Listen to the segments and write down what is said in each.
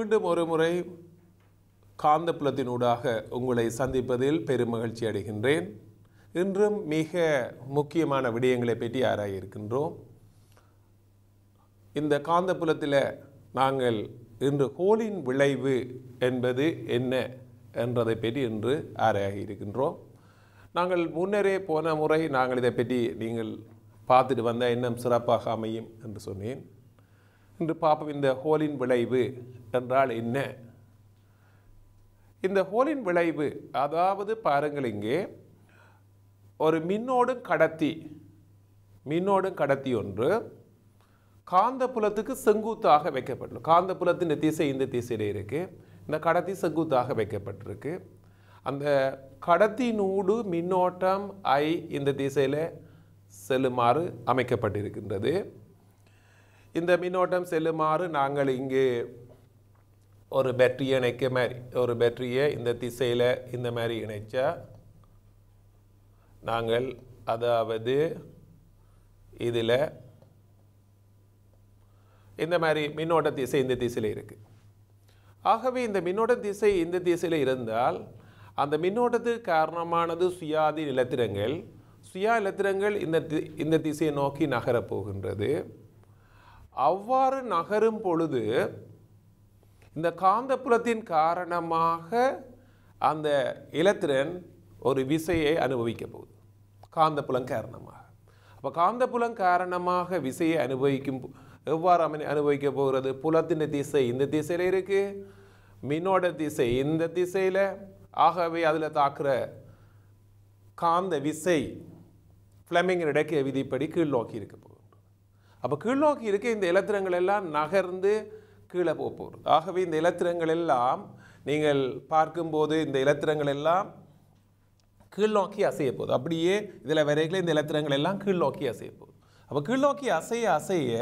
மீண்டும் ஒரு முறை காந்தப்புலத்தினூடாக உங்களை சந்திப்பதில் பெருமகிழ்ச்சி அடைகின்றேன். இன்றும் மிக முக்கியமான விடயங்களை பற்றி ஆராய இருக்கின்றோம். இந்த காந்தப்புலத்தில் நாங்கள் இன்று ஹோலின் விளைவு என்பது என்ன என்றதை பற்றி இன்று ஆராய இருக்கின்றோம். நாங்கள் முன்னரே போன முறை நாங்கள் இதை பற்றி நீங்கள் பார்த்துட்டு வந்தால் இன்னும் சிறப்பாக அமையும் என்று சொன்னேன். இன்று பார்ப்போம் இந்த ஹோலின் விளைவு என்றால் என்ன. இந்த ஹோலின் விளைவு அதாவது பாருங்கள், இங்கே ஒரு மின்னோடும் கடத்தி ஒன்று காந்தப்புலத்துக்கு செங்குத்தாக வைக்கப்பட்டுள்ளது. காந்தப்புலத்தின் திசை இந்த திசையில் இருக்குது. இந்த கடத்தி செங்குத்தாக வைக்கப்பட்டிருக்கு. அந்த கடத்தினூடு மின்னோட்டம் I இந்த திசையில் செல்லுமாறு அமைக்கப்பட்டிருக்கின்றது. இந்த மின்னோட்டம் செல்லுமாறு நாங்கள் இங்கே ஒரு பேட்டரியை இணைக்க மாதிரி, ஒரு பேட்டரியை இந்த திசையில் இந்த மாதிரி இணைச்சா நாங்கள் அதாவது இதில் இந்த மாதிரி மின்னோட்ட திசை இந்த திசையில் இருக்குது. ஆகவே இந்த மின்னோட்ட திசை இந்த திசையில் இருந்தால் அந்த மின்னோட்டத்துக்கு காரணமானது சுயாதி இலத்திரங்கள். இலத்திரங்கள் இந்த திசையை நோக்கி நகரப் போகின்றது. அவ்வாறு நகரும் பொழுது இந்த காந்தப்புலத்தின் காரணமாக அந்த இலத்திரன் ஒரு விசையை அனுபவிக்க போகுது காந்தப்புலம் காரணமாக. அப்போ காந்தப்புலம் காரணமாக விசையை எவ்வாறு அனுபவிக்க போகிறது? புலத்தின் திசை இந்த திசையில் இருக்குது, மின்னோட திசை இந்த திசையில். ஆகவே அதில் தாக்குற காந்த விசை ஃப்ளெமிங் இடைக்க விதிப்படி கீழ் நோக்கி இருக்க போகுது. அப்போ கீழ் நோக்கி இருக்க இந்த இலத்திரங்கள் எல்லாம் நகர்ந்து கீழே போகுது. ஆகவே இந்த இலத்திரங்கள் எல்லாம் நீங்கள் பார்க்கும்போது இந்த இலத்திரங்கள் எல்லாம் கீழ் நோக்கி அசைய போகுது. அப்படியே இதில் வரைகளை இந்த இலத்திரங்கள் எல்லாம் கீழ் நோக்கி அசைய போகுது. அப்போ கீழ் நோக்கி அசைய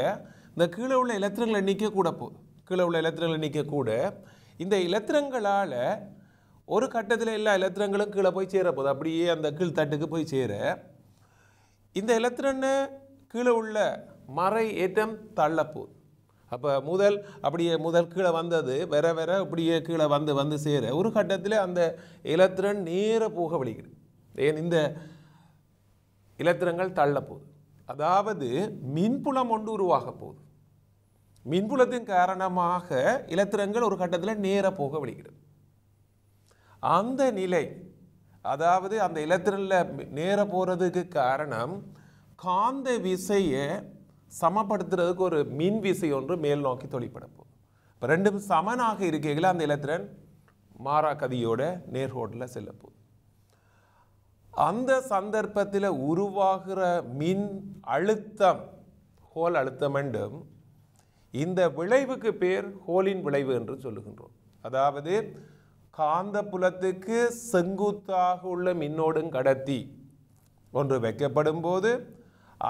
இந்த கீழே உள்ள இலத்திரங்களை நீக்கக்கூட போகுது. கீழே உள்ள இலத்திரங்களை நீக்கக்கூட இந்த இலத்திரங்களால் ஒரு கட்டத்தில் எல்லா இலத்திரங்களும் கீழே போய் சேர போகுது. அப்படியே அந்த கீழ்த்தட்டுக்கு போய் சேர இந்த இலத்திரனை கீழே உள்ள மறை ஏற்றம் தள்ளப்போகுது. அப்போ முதல் கீழே வந்தது வேற அப்படியே கீழே வந்து சேர ஒரு கட்டத்தில் அந்த இலத்திரன் நேர போக வலிக்குது. ஏன் இந்த இலத்திரங்கள் தள்ளப்போகுது. அதாவது மின்புலம் ஒன்று உருவாக போகுது. மின்புலத்தின் காரணமாக இலத்திரங்கள் ஒரு கட்டத்தில் நேர போக வலிக்கிறது. அந்த நிலை, அதாவது அந்த இலத்திரனில் நேர போகிறதுக்கு காரணம் காந்த விசையை சமப்படுத்துறதுக்கு ஒரு மின் விசை ஒன்று மேல் நோக்கி தொழிற்பட போகுது. இப்போ ரெண்டும் சமனாக இருக்கையில் அந்த இலத்திரன் மாறா கதியோட நேர்கோட்டில் செல்ல போகுது. அந்த சந்தர்ப்பத்தில் உருவாகிற மின் அழுத்தம் ஹோல் அழுத்தம் என்றும் இந்த விளைவுக்கு பேர் ஹோலின் விளைவு என்று சொல்லுகின்றோம். அதாவது காந்தப்புலத்துக்கு செங்குத்தாக உள்ள மின்னோடும் கடத்தி ஒன்று வைக்கப்படும் போது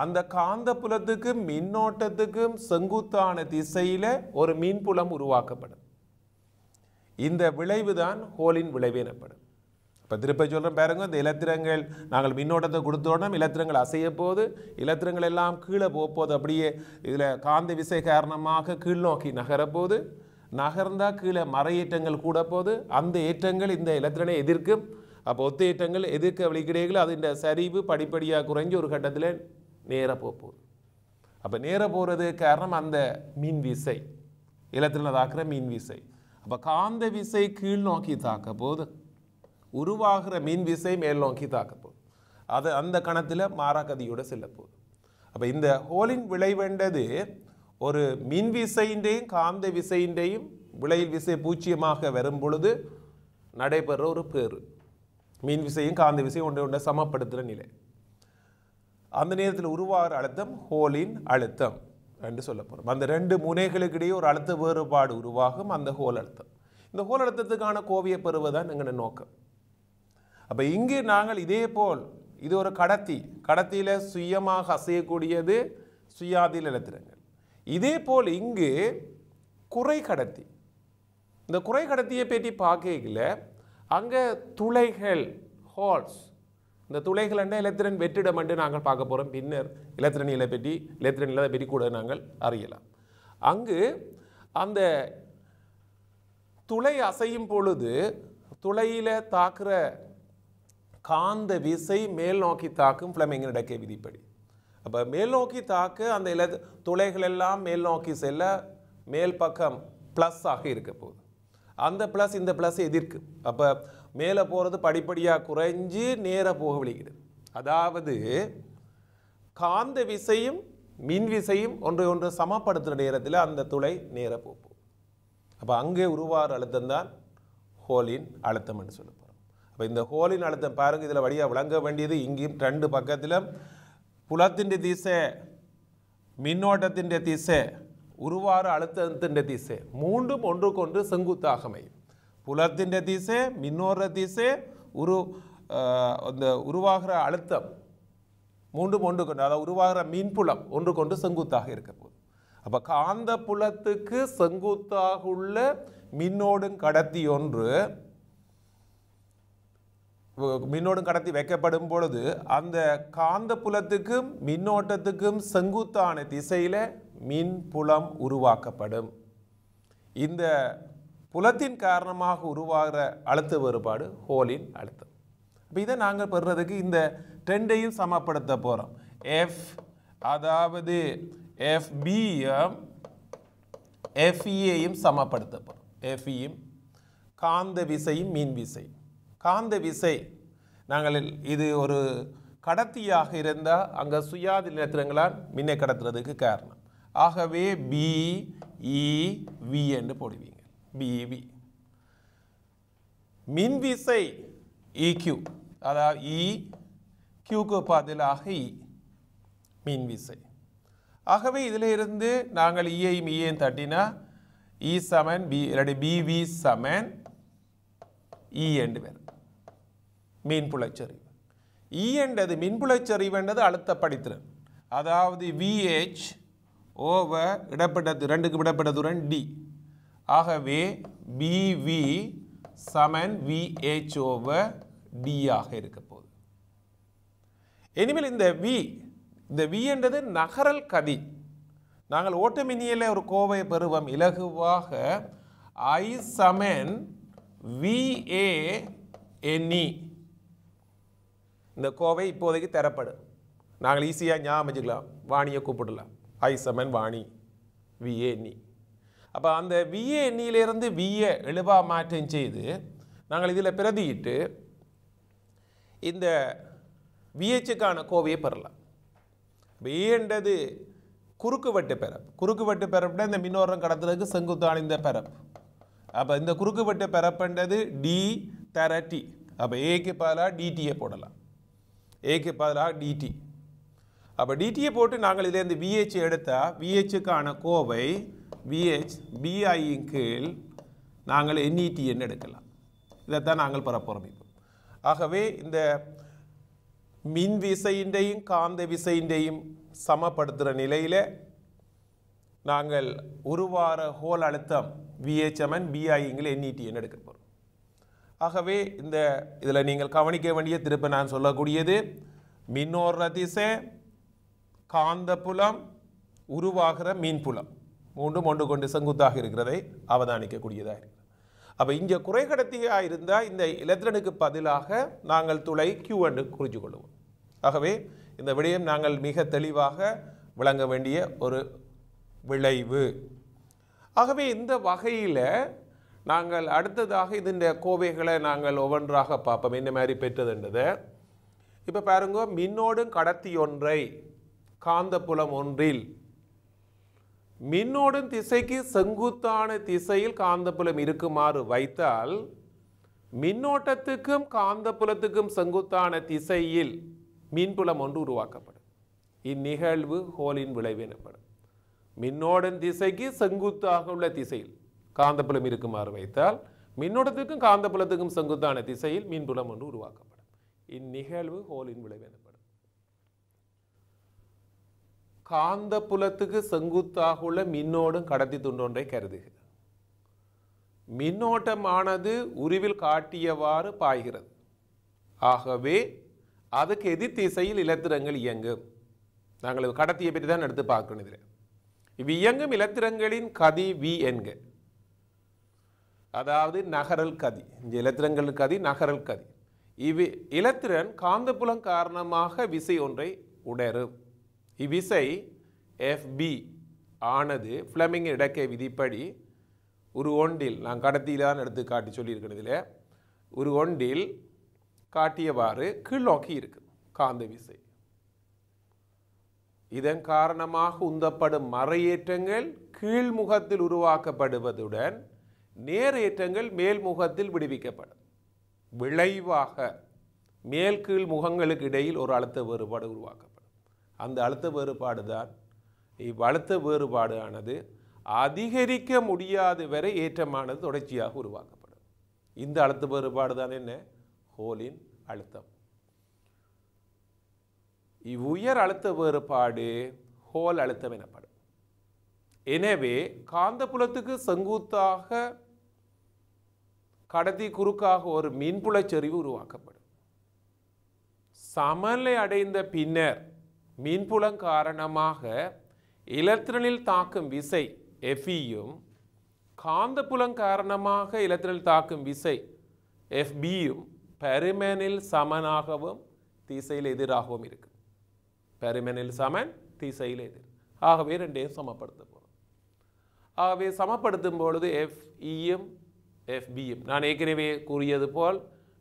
அந்த காந்தப்புலத்துக்கும் மின்னோட்டத்துக்கும் செங்குத்தான திசையில் ஒரு மின்புலம் உருவாக்கப்படும். இந்த விளைவு தான் ஹோலின் விளைவு எனப்படும். இப்போ திருப்ப சொல்கிறேன் பாருங்க, இந்த இலத்திரங்கள் நாங்கள் மின்னோட்டத்தை கொடுத்தோன்னா இலத்திரங்கள் அசைய போது இலத்திரங்கள் எல்லாம் கீழே போகுது. அப்படியே இதில் காந்த விசை காரணமாக கீழ் நோக்கி நகரப்போது, நகர்ந்தால் கீழே மறை ஏற்றங்கள் கூட போது அந்த ஏற்றங்கள் இந்த இலத்திரனை எதிர்க்கும். அப்போ ஒத்த ஏற்றங்கள் எதிர்க்க வழிகிடைகள் அது சரிவு படிப்படியாக குறைஞ்சி ஒரு கட்டத்தில் நேர போகுது. அப்போ நேர போகிறது காரணம் அந்த மின் விசை, இலத்திரனை தாக்குற மின் விசை. அப்போ காந்த விசை கீழ் நோக்கி தாக்க போது உருவாகிற மின் விசை மேல் நோக்கி தாக்க போகுது. அது அந்த கணத்தில் மாறாக்கதியோடு செல்ல போகுது. அப்போ இந்த ஹோலின் விளைவென்றது ஒரு மின் விசையின்றையும் காந்த விசையின்றையும் விளைவில் விசை பூச்சியமாக வரும் பொழுது நடைபெற ஒரு பேரு. மின் விசையும் காந்த விசையும் ஒன்றை சமப்படுத்துகிற நிலை. அந்த நேரத்தில் உருவாகிற அழுத்தம் ஹோலின் அழுத்தம் என்று சொல்லப்படும். அந்த ரெண்டு முனைகளுக்கிடையே ஒரு அழுத்த வேறுபாடு உருவாகும், அந்த ஹோல் அழுத்தம். இந்த ஹோல் அழுத்தத்துக்கான கோவையை பெறுவதுதான் எங்களோட நோக்கம். அப்போ இங்கே நாங்கள் இதே போல் இது ஒரு கடத்தியில் சுயமாக அசையக்கூடியது சுயாதீன இலத்திரங்கள். இதே போல் இங்கு குறைக்கடத்தி, இந்த குறைக்கடத்தியை பற்றி பார்க்கல அங்கே துளைகள் ஹோல்ஸ், இந்த துளைகள் என்ன இலத்திரன் வெற்றிடம் என்று நாங்கள் பார்க்க போகிறோம். பின்னர் இலத்திரனியலை பற்றி கூட நாங்கள் அறியலாம். அங்கு அந்த துளை அசையும் பொழுது துளையில தாக்குற காந்த விசை மேல் நோக்கி தாக்கும் ஃப்ளெமிங்கின் இடக்கை விதிப்படி. அப்போ மேல் நோக்கி தாக்க அந்த துளைகள் எல்லாம் மேல் நோக்கி செல்ல மேல் பக்கம் ப்ளஸ் ஆக இருக்க போகுது. அந்த ப்ளஸ் இந்த ப்ளஸ் எதிர்க்கு. அப்போ மேலே போகிறது படிப்படியாக குறைஞ்சி நேராக போக விளைகிறது. அதாவது காந்த விசையும் மின் விசையும் ஒன்றை ஒன்று சமப்படுத்துகிற நேரத்தில் அந்த துளை நேராக போகும். அப்போ அங்கே உருவாகிற அழுத்தம் தான் ஹோலின் அழுத்தம் என்று சொல்ல போகிறோம். அப்போ இந்த ஹோலின் அழுத்தம் பாருங்கள், இதில் வழியாக விளங்க வேண்டியது இங்கேயும் ரெண்டு பக்கத்தில் புலத்தின் திசை, மின்னோட்டத்தின் திசை, உருவார அழுத்தத்தின் திசை மூன்றும் ஒன்றுக்கொன்று செங்குத்தாக அமையும். புலத்தின் திசை, மின்னோர திசை, அந்த உருவாகிற அழுத்தம் மூன்றும் ஒன்றுக்கொண்டு, அதாவது உருவாகிற மின்புலம் ஒன்றுக்கொண்டு செங்குத்தாக இருக்க போகுது. அப்போ காந்த புலத்துக்கு செங்குத்தாக உள்ள மின்னோடும் கடத்தி ஒன்று மின்னோடும் கடத்தி வைக்கப்படும் பொழுது அந்த காந்த புலத்துக்கும் மின்னோட்டத்துக்கும் செங்குத்தான திசையில் மின் புலம் உருவாக்கப்படும். இந்த புலத்தின் காரணமாக உருவாகிற அழுத்த வேறுபாடு ஹோலின் அழுத்தம். இப்போ இதை நாங்கள் பெறுறதுக்கு இந்த ரெண்டையும் சமப்படுத்த போகிறோம். எஃப் அதாவது எஃபியும் எஃப்இயையும் சமப்படுத்த போகிறோம். எஃப்இயும் காந்த விசையும் மின் விசை. காந்த விசை நாங்கள் இது ஒரு கடத்தியாக இருந்தால் அங்கே சுயாதீன இலத்திரங்களால் மின்னை கடத்துறதுக்கு காரணம். ஆகவே பிஇவி என்று போடுவீங்க. பிஇவி. மின் விசை இக்யூ, அதாவது இக்யூக்கு பதிலாக மின் விசை. ஆகவே இதில் இருந்து நாங்கள் இயையும் இயையும் தட்டினா இ சமன் பி இல்லாட்டி பிவி சமன் இ என்று வரும். மின்புலச்சரிவு. இ என்றது மின்புலச்சரிவு என்றது அழுத்த படித்திறன். அதாவது விஹெச் ஓவர் இடப்பட்ட ரெண்டுக்கு விடப்பட்ட தூரம் டி. ஆகவே பிவி சமன் விஹெச் ஓவர் டி ஆக இருக்க போகுது. இனிமேல் இந்த வி என்றது நகரல் கதி. நாங்கள் ஓட்டமினியில் ஒரு கோவை பெறுவோம் இலகுவாக ஐ சமன் விஏ என்இ. இந்த கோவை இப்போதைக்கு தரப்படும். நாங்கள் ஈஸியாக ஞாபகம் வச்சுக்கலாம். வாணியை கூப்பிடலாம். ஐ சமன் வாணி விஏ என்இ. அப்போ அந்த விஏ எண்ணியிலிருந்து விஏ எழுவா மாற்றம் செய்து நாங்கள் இதில் பிரதியிட்டு இந்த விஹெச்சுக்கான கோவையை பெறலாம். ஏன்றது குறுக்கு வெட்டு பெறப்பு. குறுக்கு வெட்டு பெறப்புனா இந்த மின்னோரம் கடத்துறதுக்கு செங்குத்தான இந்த பெறப்பு. அப்போ இந்த குறுக்கு வெட்டு பெறப்புன்றது டி தர டி. அப்போ ஏக்கு பதிலாக டிடியை போடலாம். ஏக்கு பதிலாக டிடி. அப்போ டிடியை போட்டு நாங்கள் இதிலேருந்து விஹெச் எடுத்தால் விஹெச்சுக்கான கோவை விஹெச் பிஐயின் கீழ் நாங்கள் என்இடிஎன்னு எடுக்கலாம். இதைத்தான் நாங்கள் பெறப்போகிறோம் இப்போ. ஆகவே இந்த மின் விசையின்றையும் காந்த விசையின்றையும் சமப்படுத்துகிற நிலையில் நாங்கள் உருவார ஹோல் அழுத்தம் விஹெச்எம்என் பிஐங்கில் என்இடிஎன்னு எடுக்க போகிறோம். ஆகவே இந்த இதில் நீங்கள் கவனிக்க வேண்டிய திருப்ப நான் சொல்லக்கூடியது மின்னோர திசை, காந்த புலம், உருவாகிற மின்புலம் மூன்றும் ஒன்று கொண்டு செங்குத்தாக இருக்கிறதை அவதானிக்கக்கூடியதாக இருக்கிறது. அப்போ இங்கே குறைகடத்தியாக இருந்தால் இந்த எலக்ட்ரானுக்கு பதிலாக நாங்கள் துளை Q என்று குறித்து கொள்வோம். ஆகவே இந்த விடயம் நாங்கள் மிக தெளிவாக விளங்க வேண்டிய ஒரு விளைவு. ஆகவே இந்த வகையில் நாங்கள் அடுத்ததாக இதன் கோவைகளை நாங்கள் ஒவ்வொன்றாக பார்ப்போம். என்ன மாதிரி பெற்றதுன்றதை இப்போ பாருங்க. மின்னோடும் கடத்தி ஒன்றை காந்தப்புலம் ஒன்றில் மின்னோடும் திசைக்கு செங்குத்தான திசையில் காந்தப்புலம் இருக்குமாறு வைத்தால் மின்னோட்டத்துக்கும் காந்தப்புலத்துக்கும் செங்குத்தான திசையில் மின்புலம் ஒன்று உருவாக்கப்படும். இந்நிகழ்வு ஹோலின் விளைவு எனப்படும். மின்னோடும் திசைக்கு செங்குத்தாக உள்ள திசையில் காந்தப்புலம் இருக்குமாறு வைத்தால் மின்னோட்டத்துக்கும் காந்தப்புலத்துக்கும் செங்குத்தான திசையில் மின்புலம் ஒன்று உருவாக்கப்படும். இந்நிகழ்வு ஹோலின் விளைவு எனப்படும். காந்த புலத்துக்கு செங்குத்தாக உள்ள மின்னோடும் கடத்தி துண்டொன்றை கருதுக. மின்னோட்டமானது உருவில் காட்டியவாறு பாய்கிறது. ஆகவே அதுக்கு எதிர் திசையில் இலத்திரங்கள் இயங்கும். நாங்கள் கடத்தியை பற்றி தான் எடுத்து பார்க்கணும். இதில் இவ்வியங்கும் இலத்திரங்களின் கதி வி என்க. அதாவது நகரல் கதி. இந்த இலத்திரங்கள் கதி நகரல் கதி. இலத்திரன் காந்தப்புலம் காரணமாக விசை ஒன்றை உணரும். இவ்விசை FB ஆனது ஃப்ளெமிங் இடக்கை விதிப்படி ஒரு ஒன்றில், நான் கடத்தியிலான் எடுத்து காட்டி சொல்லியிருக்கிறதுல, ஒரு ஒன்றில் காட்டியவாறு கீழ்நோக்கி இருக்கு காந்த விசை. இதன் காரணமாக உந்தப்படும் மறையேற்றங்கள் கீழ்முகத்தில் உருவாக்கப்படுவதுடன் நேரேற்றங்கள் மேல்முகத்தில் விடுவிக்கப்படும். விளைவாக மேல் கீழ் முகங்களுக்கு இடையில் ஒரு அழுத்த வேறுபாடு உருவாக்கப்படும். அந்த அழுத்த வேறுபாடு தான் இவ்வழுத்த வேறுபாடு ஆனது அதிகரிக்க முடியாத வரை ஏற்றமானது தொடர்ச்சியாக உருவாக்கப்படும். இந்த அழுத்த வேறுபாடு தான் என்ன? ஹோலின் அழுத்தம். இவ்வுயர் அழுத்த வேறுபாடு ஹோல் அழுத்தம் எனப்படும். எனவே காந்தப்புலத்துக்கு செங்குத்தாக கடத்தி குறுக்காக ஒரு மின்புலச் செறிவு உருவாக்கப்படும். சமநிலை அடைந்த பின்னர் மின்புலம் காரணமாக இலத்திரனில் தாக்கும் விசை FEயும் காந்தப்புலம் காரணமாக இலத்திரனில் தாக்கும் விசை FBயும் பெருமெனில் சமனாகவும் திசையில் எதிராகவும் இருக்கும். பெருமெனில் சமன், திசையில் எதிர். ஆகவே ரெண்டையும் சமப்படுத்த போகிறோம். ஆகவே சமப்படுத்தும் பொழுது FEயும் FBயும் நான் ஏற்கனவே கூறியது போல்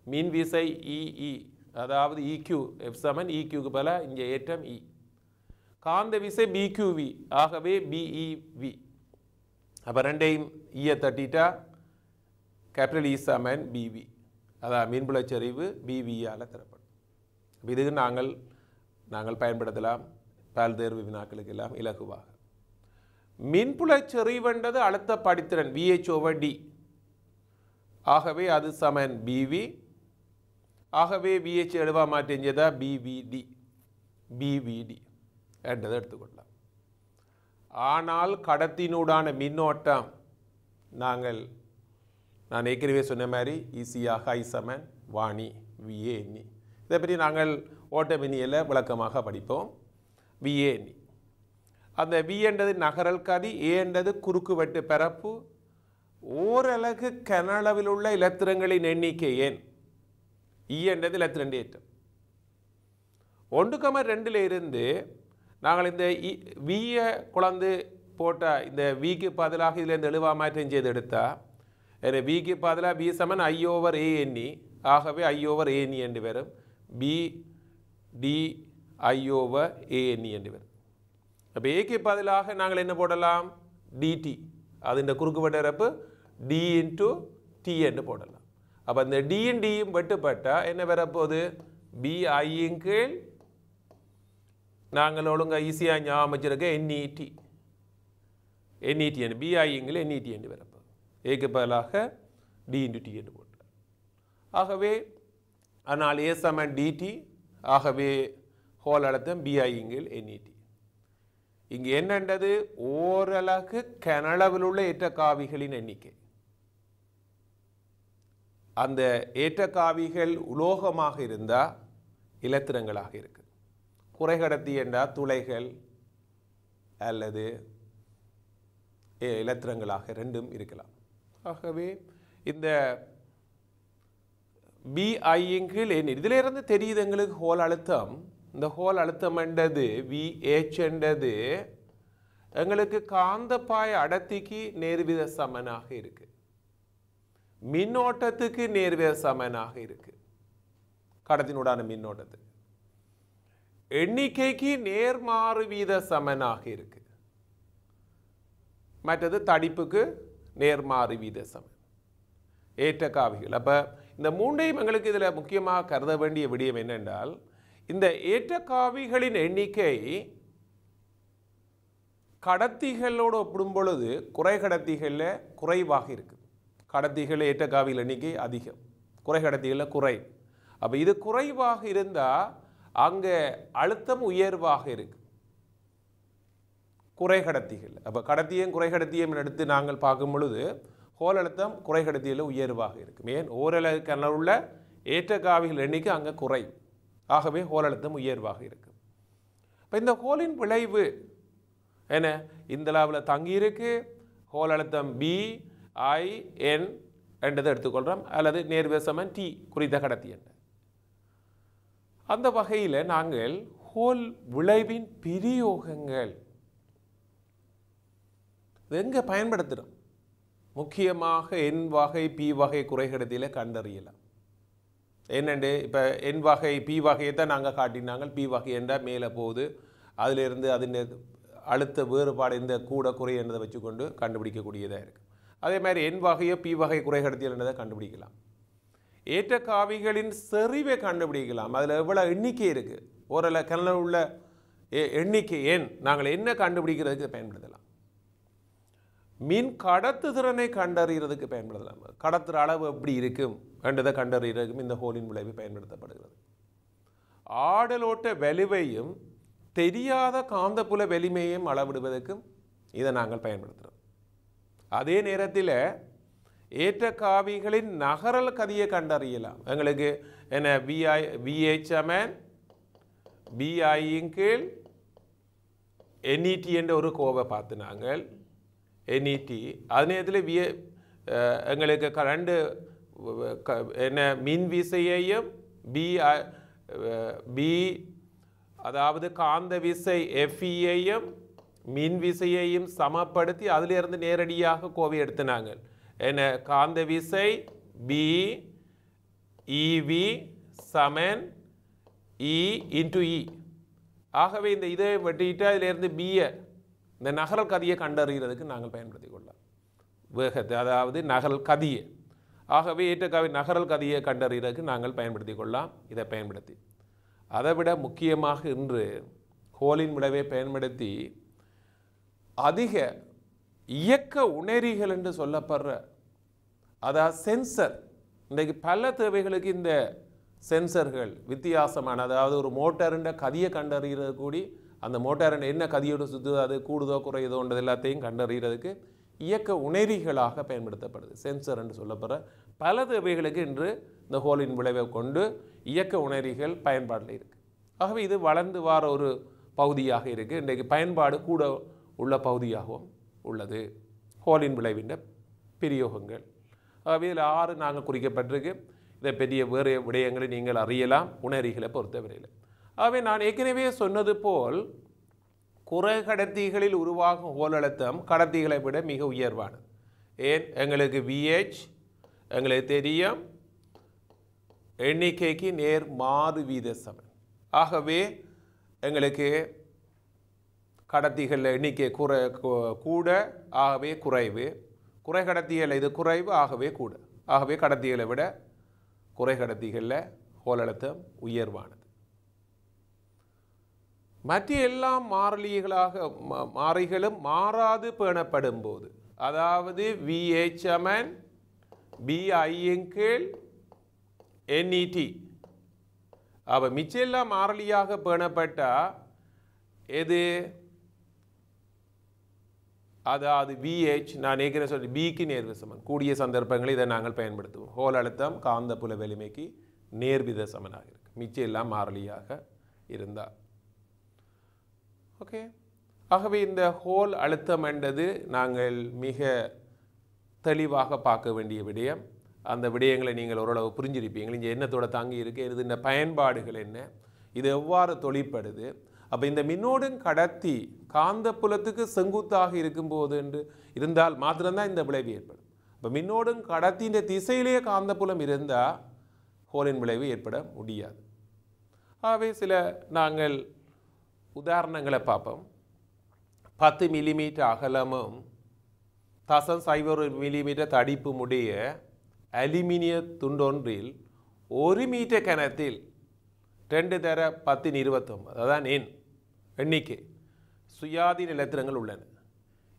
மின் விசை EE, அதாவது EQ, F சமன் EQக்கு பல இங்கே ஏற்றம் E. காந்த விசை BQV, ஆகவே BEV. அப்போ ரெண்டையும் ஈயை தட்டிட்டா கேபிட்டல் E சமன் BV, அதான் மின்புலச்சரிவு BVயால் தரப்படும். இதுக்கு நாங்கள் பயன்படுத்தலாம் பல்வேறு வினாக்களுக்கு எல்லாம் இலகுவாக. மின்புலச்சரிவுன்றது அழுத்த படித்திறன் VH/D, ஆகவே அது சமன் BV. ஆகவே VH எழுவா மாற்றஞ்சதா BVD என்றதை எடுத்துக்கொள்ளலாம். ஆனால் கடத்தினூடான மின்னோட்டம் நான் ஏற்கனவே சொன்ன மாதிரி ஈஸியாக I சமன் வாணி VANE. இதை பற்றி நாங்கள் ஓட்டமினியில் விளக்கமாக படிப்போம். VANE, அந்த V என்றது நகரல் கதி, A என்றது குறுக்கு வெட்டு பரப்பு, ஓரலகு கனளவில் உள்ள இலத்திரங்களின் எண்ணிக்கை எண், E என்றது இலத்திரன் ஏற்றம். 1,2 இருந்து நாங்கள் இந்த வியை குழந்து போட்டால் இந்த விக்கு பதிலாக இதில் இந்த எழுவா மாற்றம் செய்து எடுத்தால் விக்கு பதிலாக V சமன் I/ANE, ஆகவே I/ANE என்று வரும். BDI/ANE என்று வரும். அப்போ ஏக்கு பதிலாக நாங்கள் என்ன போடலாம்? DT, அது இந்த குறுக்கு வெட்டரப்பு D/T என்று போடலாம். அப்போ இந்த டியும் டியும் வெட்டுப்பட்டால் என்ன வரப்போகுது? BI கீழ் நாங்கள் ஒழுங்காக ஈஸியாக ஞாபகம் வச்சிருக்க NET என்று BI கீழ் NET என்று வரப்போகுது. ஏக்கு பதிலாக D/T என்று போட்டார். ஆகவே ஆனால் A சமன் DT, ஆகவே ஹோல் அழுத்தம் BI கீழ் NET. இங்கு என்னென்றது? ஓரலகு கனளவில் உள்ள ஏற்றக்காவிகளின் எண்ணிக்கை. அந்த ஏற்றக்காவிகள் உலோகமாக இருந்தால் இலத்திரங்களாக இருக்கு. குறைகடத்தி என்றால் துளைகள் அல்லது இலத்திரங்களாக ரெண்டும் இருக்கலாம். ஆகவே இந்த BI கீழ் இதிலிருந்து தெரியுது எங்களுக்கு ஹோல் அழுத்தம். இந்த ஹோல் அழுத்தம் என்றது VH என்றது எங்களுக்கு காந்தப்பாய அடர்த்திக்கு நேர்வித சமனாக இருக்கு, மின்னோட்டத்துக்கு நேர்வித சமனாக இருக்கு. கடத்தினூடான மின்னோட்டத்துக்கு எண்ணிக்கைக்கு நேர்மாறு வீத சமனாக இருக்கு. மற்றது தடிப்புக்கு நேர்மாறு வீத சமன். ஏற்றக்காவிகள். அப்ப இந்த மூன்றையும் எங்களுக்கு இதில் முக்கியமாக கருத வேண்டிய விடயம் என்னென்றால், இந்த ஏற்றக்காவிகளின் எண்ணிக்கை கடத்திகளோடு ஒப்பிடும் பொழுது குறைகடத்திகளில் குறைவாக இருக்கு. கடத்திகள் ஏற்றக்காவிகள் எண்ணிக்கை அதிகம், குறைகடத்திகளில் குறை. அப்போ இது குறைவாக இருந்தால் அங்கே அழுத்தம் உயர்வாக இருக்கு குறைகடத்திகள். அப்போ கடத்தியும் குறைகடத்தியும் எடுத்து நாங்கள் பார்க்கும் பொழுது ஹோல் அழுத்தம் குறைகடத்தியில் உயர்வாக இருக்கும். ஏன்? ஓரளவு கனல் உள்ள ஏற்றக்காவிகள் எண்ணிக்கை அங்கே குறை, ஆகவே ஹோல் அழுத்தம் உயர்வாக இருக்கும். இப்போ இந்த ஹோலின் விளைவு என்ன? இந்த அளவில் தங்கியிருக்கு. ஹோல் அழுத்தம் BIN என்றதை எடுத்துக்கொள்கிறோம், அல்லது நேர்வித சமன் டி குறித்த கடத்தி என்ற. அந்த வகையில் நாங்கள் ஹோல் விளைவின் பிரயோகங்கள் எங்கே பயன்படுத்துகிறோம்? முக்கியமாக என் வகை பி வகை குறைகடத்தியில் கண்டறியலாம். என்னென்று இப்போ என் வகை பி வகையை தான் நாங்கள் காட்டினாங்க. பி வகை என்றால் மேலே போகுது, அதிலிருந்து அதன் அழுத்த வேறுபாடு இந்த கூட குறை என்றதை வச்சுக்கொண்டு கண்டுபிடிக்கக்கூடியதாக இருக்குது. அதே மாதிரி என் வகையோ பி வகை குறைகடத்தியல் என்றதை கண்டுபிடிக்கலாம். ஏற்ற காவிகளின் செறிவை கண்டுபிடிக்கலாம். அதில் எவ்வளோ எண்ணிக்கை இருக்குது, ஓரளவு கண்ணில் உள்ள எண்ணிக்கை எண் நாங்கள் என்ன கண்டுபிடிக்கிறதுக்கு பயன்படுத்தலாம். மின் கடத்து திறனை கண்டறிகிறதுக்கு பயன்படுத்தலாம். கடத்துற அளவு எப்படி இருக்கும் என்றதை கண்டறிகிறதுக்கும் இந்த ஹோலின் விளைவு பயன்படுத்தப்படுகிறது. ஆடலோட்ட வலுவையும் தெரியாத காந்தப்புல வலிமையையும் அளவிடுவதற்கும் இதை நாங்கள் பயன்படுத்துகிறோம். அதே நேரத்தில் ஏற்ற காவிகளின் நகரல் கதியை கண்டறியலாம். எங்களுக்கு என்ன விஹெச் சமன் பிஐயின் கீழ் என்இடி என்ற ஒரு கோவை பார்த்து நாங்கள் என்இடி அது நேரத்தில் எங்களுக்கு ரெண்டு என்ன மின் விசையையும் பி அதாவது காந்த விசை எஃப்இயையும் மின் விசையையும் சமப்படுத்தி அதிலிருந்து நேரடியாக கோவை எடுத்தினாங்க. என்ன காந்த விசை பி இவி சமன் இ இன்டு இ. ஆகவே இந்த இதை வெட்டிட்டு அதிலிருந்து பியை இந்த நகரல் கதியை கண்டறிகிறதுக்கு நாங்கள் பயன்படுத்தி கொள்ளலாம். வேகத்தை அதாவது நகரல் கதியை. ஆகவே ஏற்றக்காவின் நகரல் கதியை கண்டறிகிறதுக்கு நாங்கள் பயன்படுத்தி கொள்ளலாம் இதை பயன்படுத்தி. அதை விட முக்கியமாக இன்று ஹோலின் விளைவை பயன்படுத்தி அதிக இயக்க உணரிகள் என்று சொல்லப்படுற அதாவது சென்சர், இன்றைக்கு பல தேவைகளுக்கு இந்த சென்சர்கள் வித்தியாசமான, அதாவது ஒரு மோட்டாருன்ற கதியை கண்டறிகிறது கூடி அந்த மோட்டார் என்ன கதியோடு சுற்றுதோ அது கூடுதோ குறையுதோன்றது எல்லாத்தையும் கண்டறிகிறதுக்கு இயக்க உணரிகளாக பயன்படுத்தப்படுது. சென்சர் என்று சொல்லப்படுற பல தேவைகளுக்கு இன்று இந்த ஹோலின் விளைவை கொண்டு இயக்க உணரிகள் பயன்பாட்டில் இருக்குது. ஆகவே இது வளர்ந்து வார ஒரு பகுதியாக இருக்குது. இன்றைக்கு பயன்பாடு கூட உள்ள பகுதியாகவும் உள்ளது ஹோலின் விளைவின் பிரயோகங்கள். ஆகவே இதில் 6 நாங்கள் குறிக்கப்பட்டிருக்கு. இதை பெரிய வேறு விடயங்களை நீங்கள் அறியலாம் உணரிகளை பொறுத்தவரையில். ஆகவே நான் ஏற்கனவே சொன்னது போல் குறைகடத்திகளில் உருவாகும் ஹோல் அழுத்தம் கடத்திகளை விட மிக உயர்வானது. ஏன்? எங்களுக்கு விஹெச் எங்களுக்கு தெரியும் எண்ணிக்கைக்கு நேர் மாறு வீத சமன். ஆகவே எங்களுக்கு கடத்திகளில் எண்ணிக்கை கூட, ஆகவே குறைவு. குறைகடத்திகள் இது குறைவு, ஆகவே கூட. ஆகவே கடத்திகளை விட குறைகடத்திகளில் ஹோல் அழுத்தம் உயர்வானது. மற்ற எல்லா மாறிகளும் மாறாது பேணப்படும் போது, அதாவது விஹெச் சமன் பிஐயின் கீழ் என்இடி, அப்போ மிச்சம் எல்லாம் மாறிலியாக பேணப்பட்டால் எது? அதாவது விஹெச் நான் ஏற்கனவே சொல்லி பிக்கு நேர்வித சமன். கூடிய சந்தர்ப்பங்களில் இதை நாங்கள் பயன்படுத்துவோம். ஹோல் அழுத்தம் காந்த புல வலிமைக்கு நேர்வித சமனாக இருக்கு மிச்சம் எல்லாம் மாறிலியாக இருந்தால். ஓகே. ஆகவே இந்த ஹோல் அழுத்தம் என்றது நாங்கள் மிக தெளிவாக பார்க்க வேண்டிய விடயம். அந்த விடயங்களை நீங்கள் ஓரளவு புரிஞ்சிருப்பீங்க. இங்கே என்னத்தோட தாங்கி இருக்கு, இது இந்த பயன்பாடுகள் என்ன, இது எவ்வாறு தொழிற்படுது. அப்போ இந்த மின்னோடும் கடத்தி காந்த புலத்துக்கு செங்குத்தாக இருக்கும்போது என்று இருந்தால் மாத்திரம்தான் இந்த விளைவு ஏற்படும். இப்போ மின்னோடும் கடத்தின் திசையிலேயே காந்த புலம் இருந்தால் ஹோலின் விளைவு ஏற்பட முடியாது. ஆகவே சில நாங்கள் உதாரணங்களை பார்ப்போம். 10 மில்லிமீட்டர் அகலமும் 0.01 மில்லிமீட்டர் தடிப்பும் உடைய அலுமினிய துண்டொன்றில் 1 மீட்டர் கனத்தில் 2 தர 10-29 அதான் எண்ணிக்கை சுயாதீன இலத்திரங்கள் உள்ளன.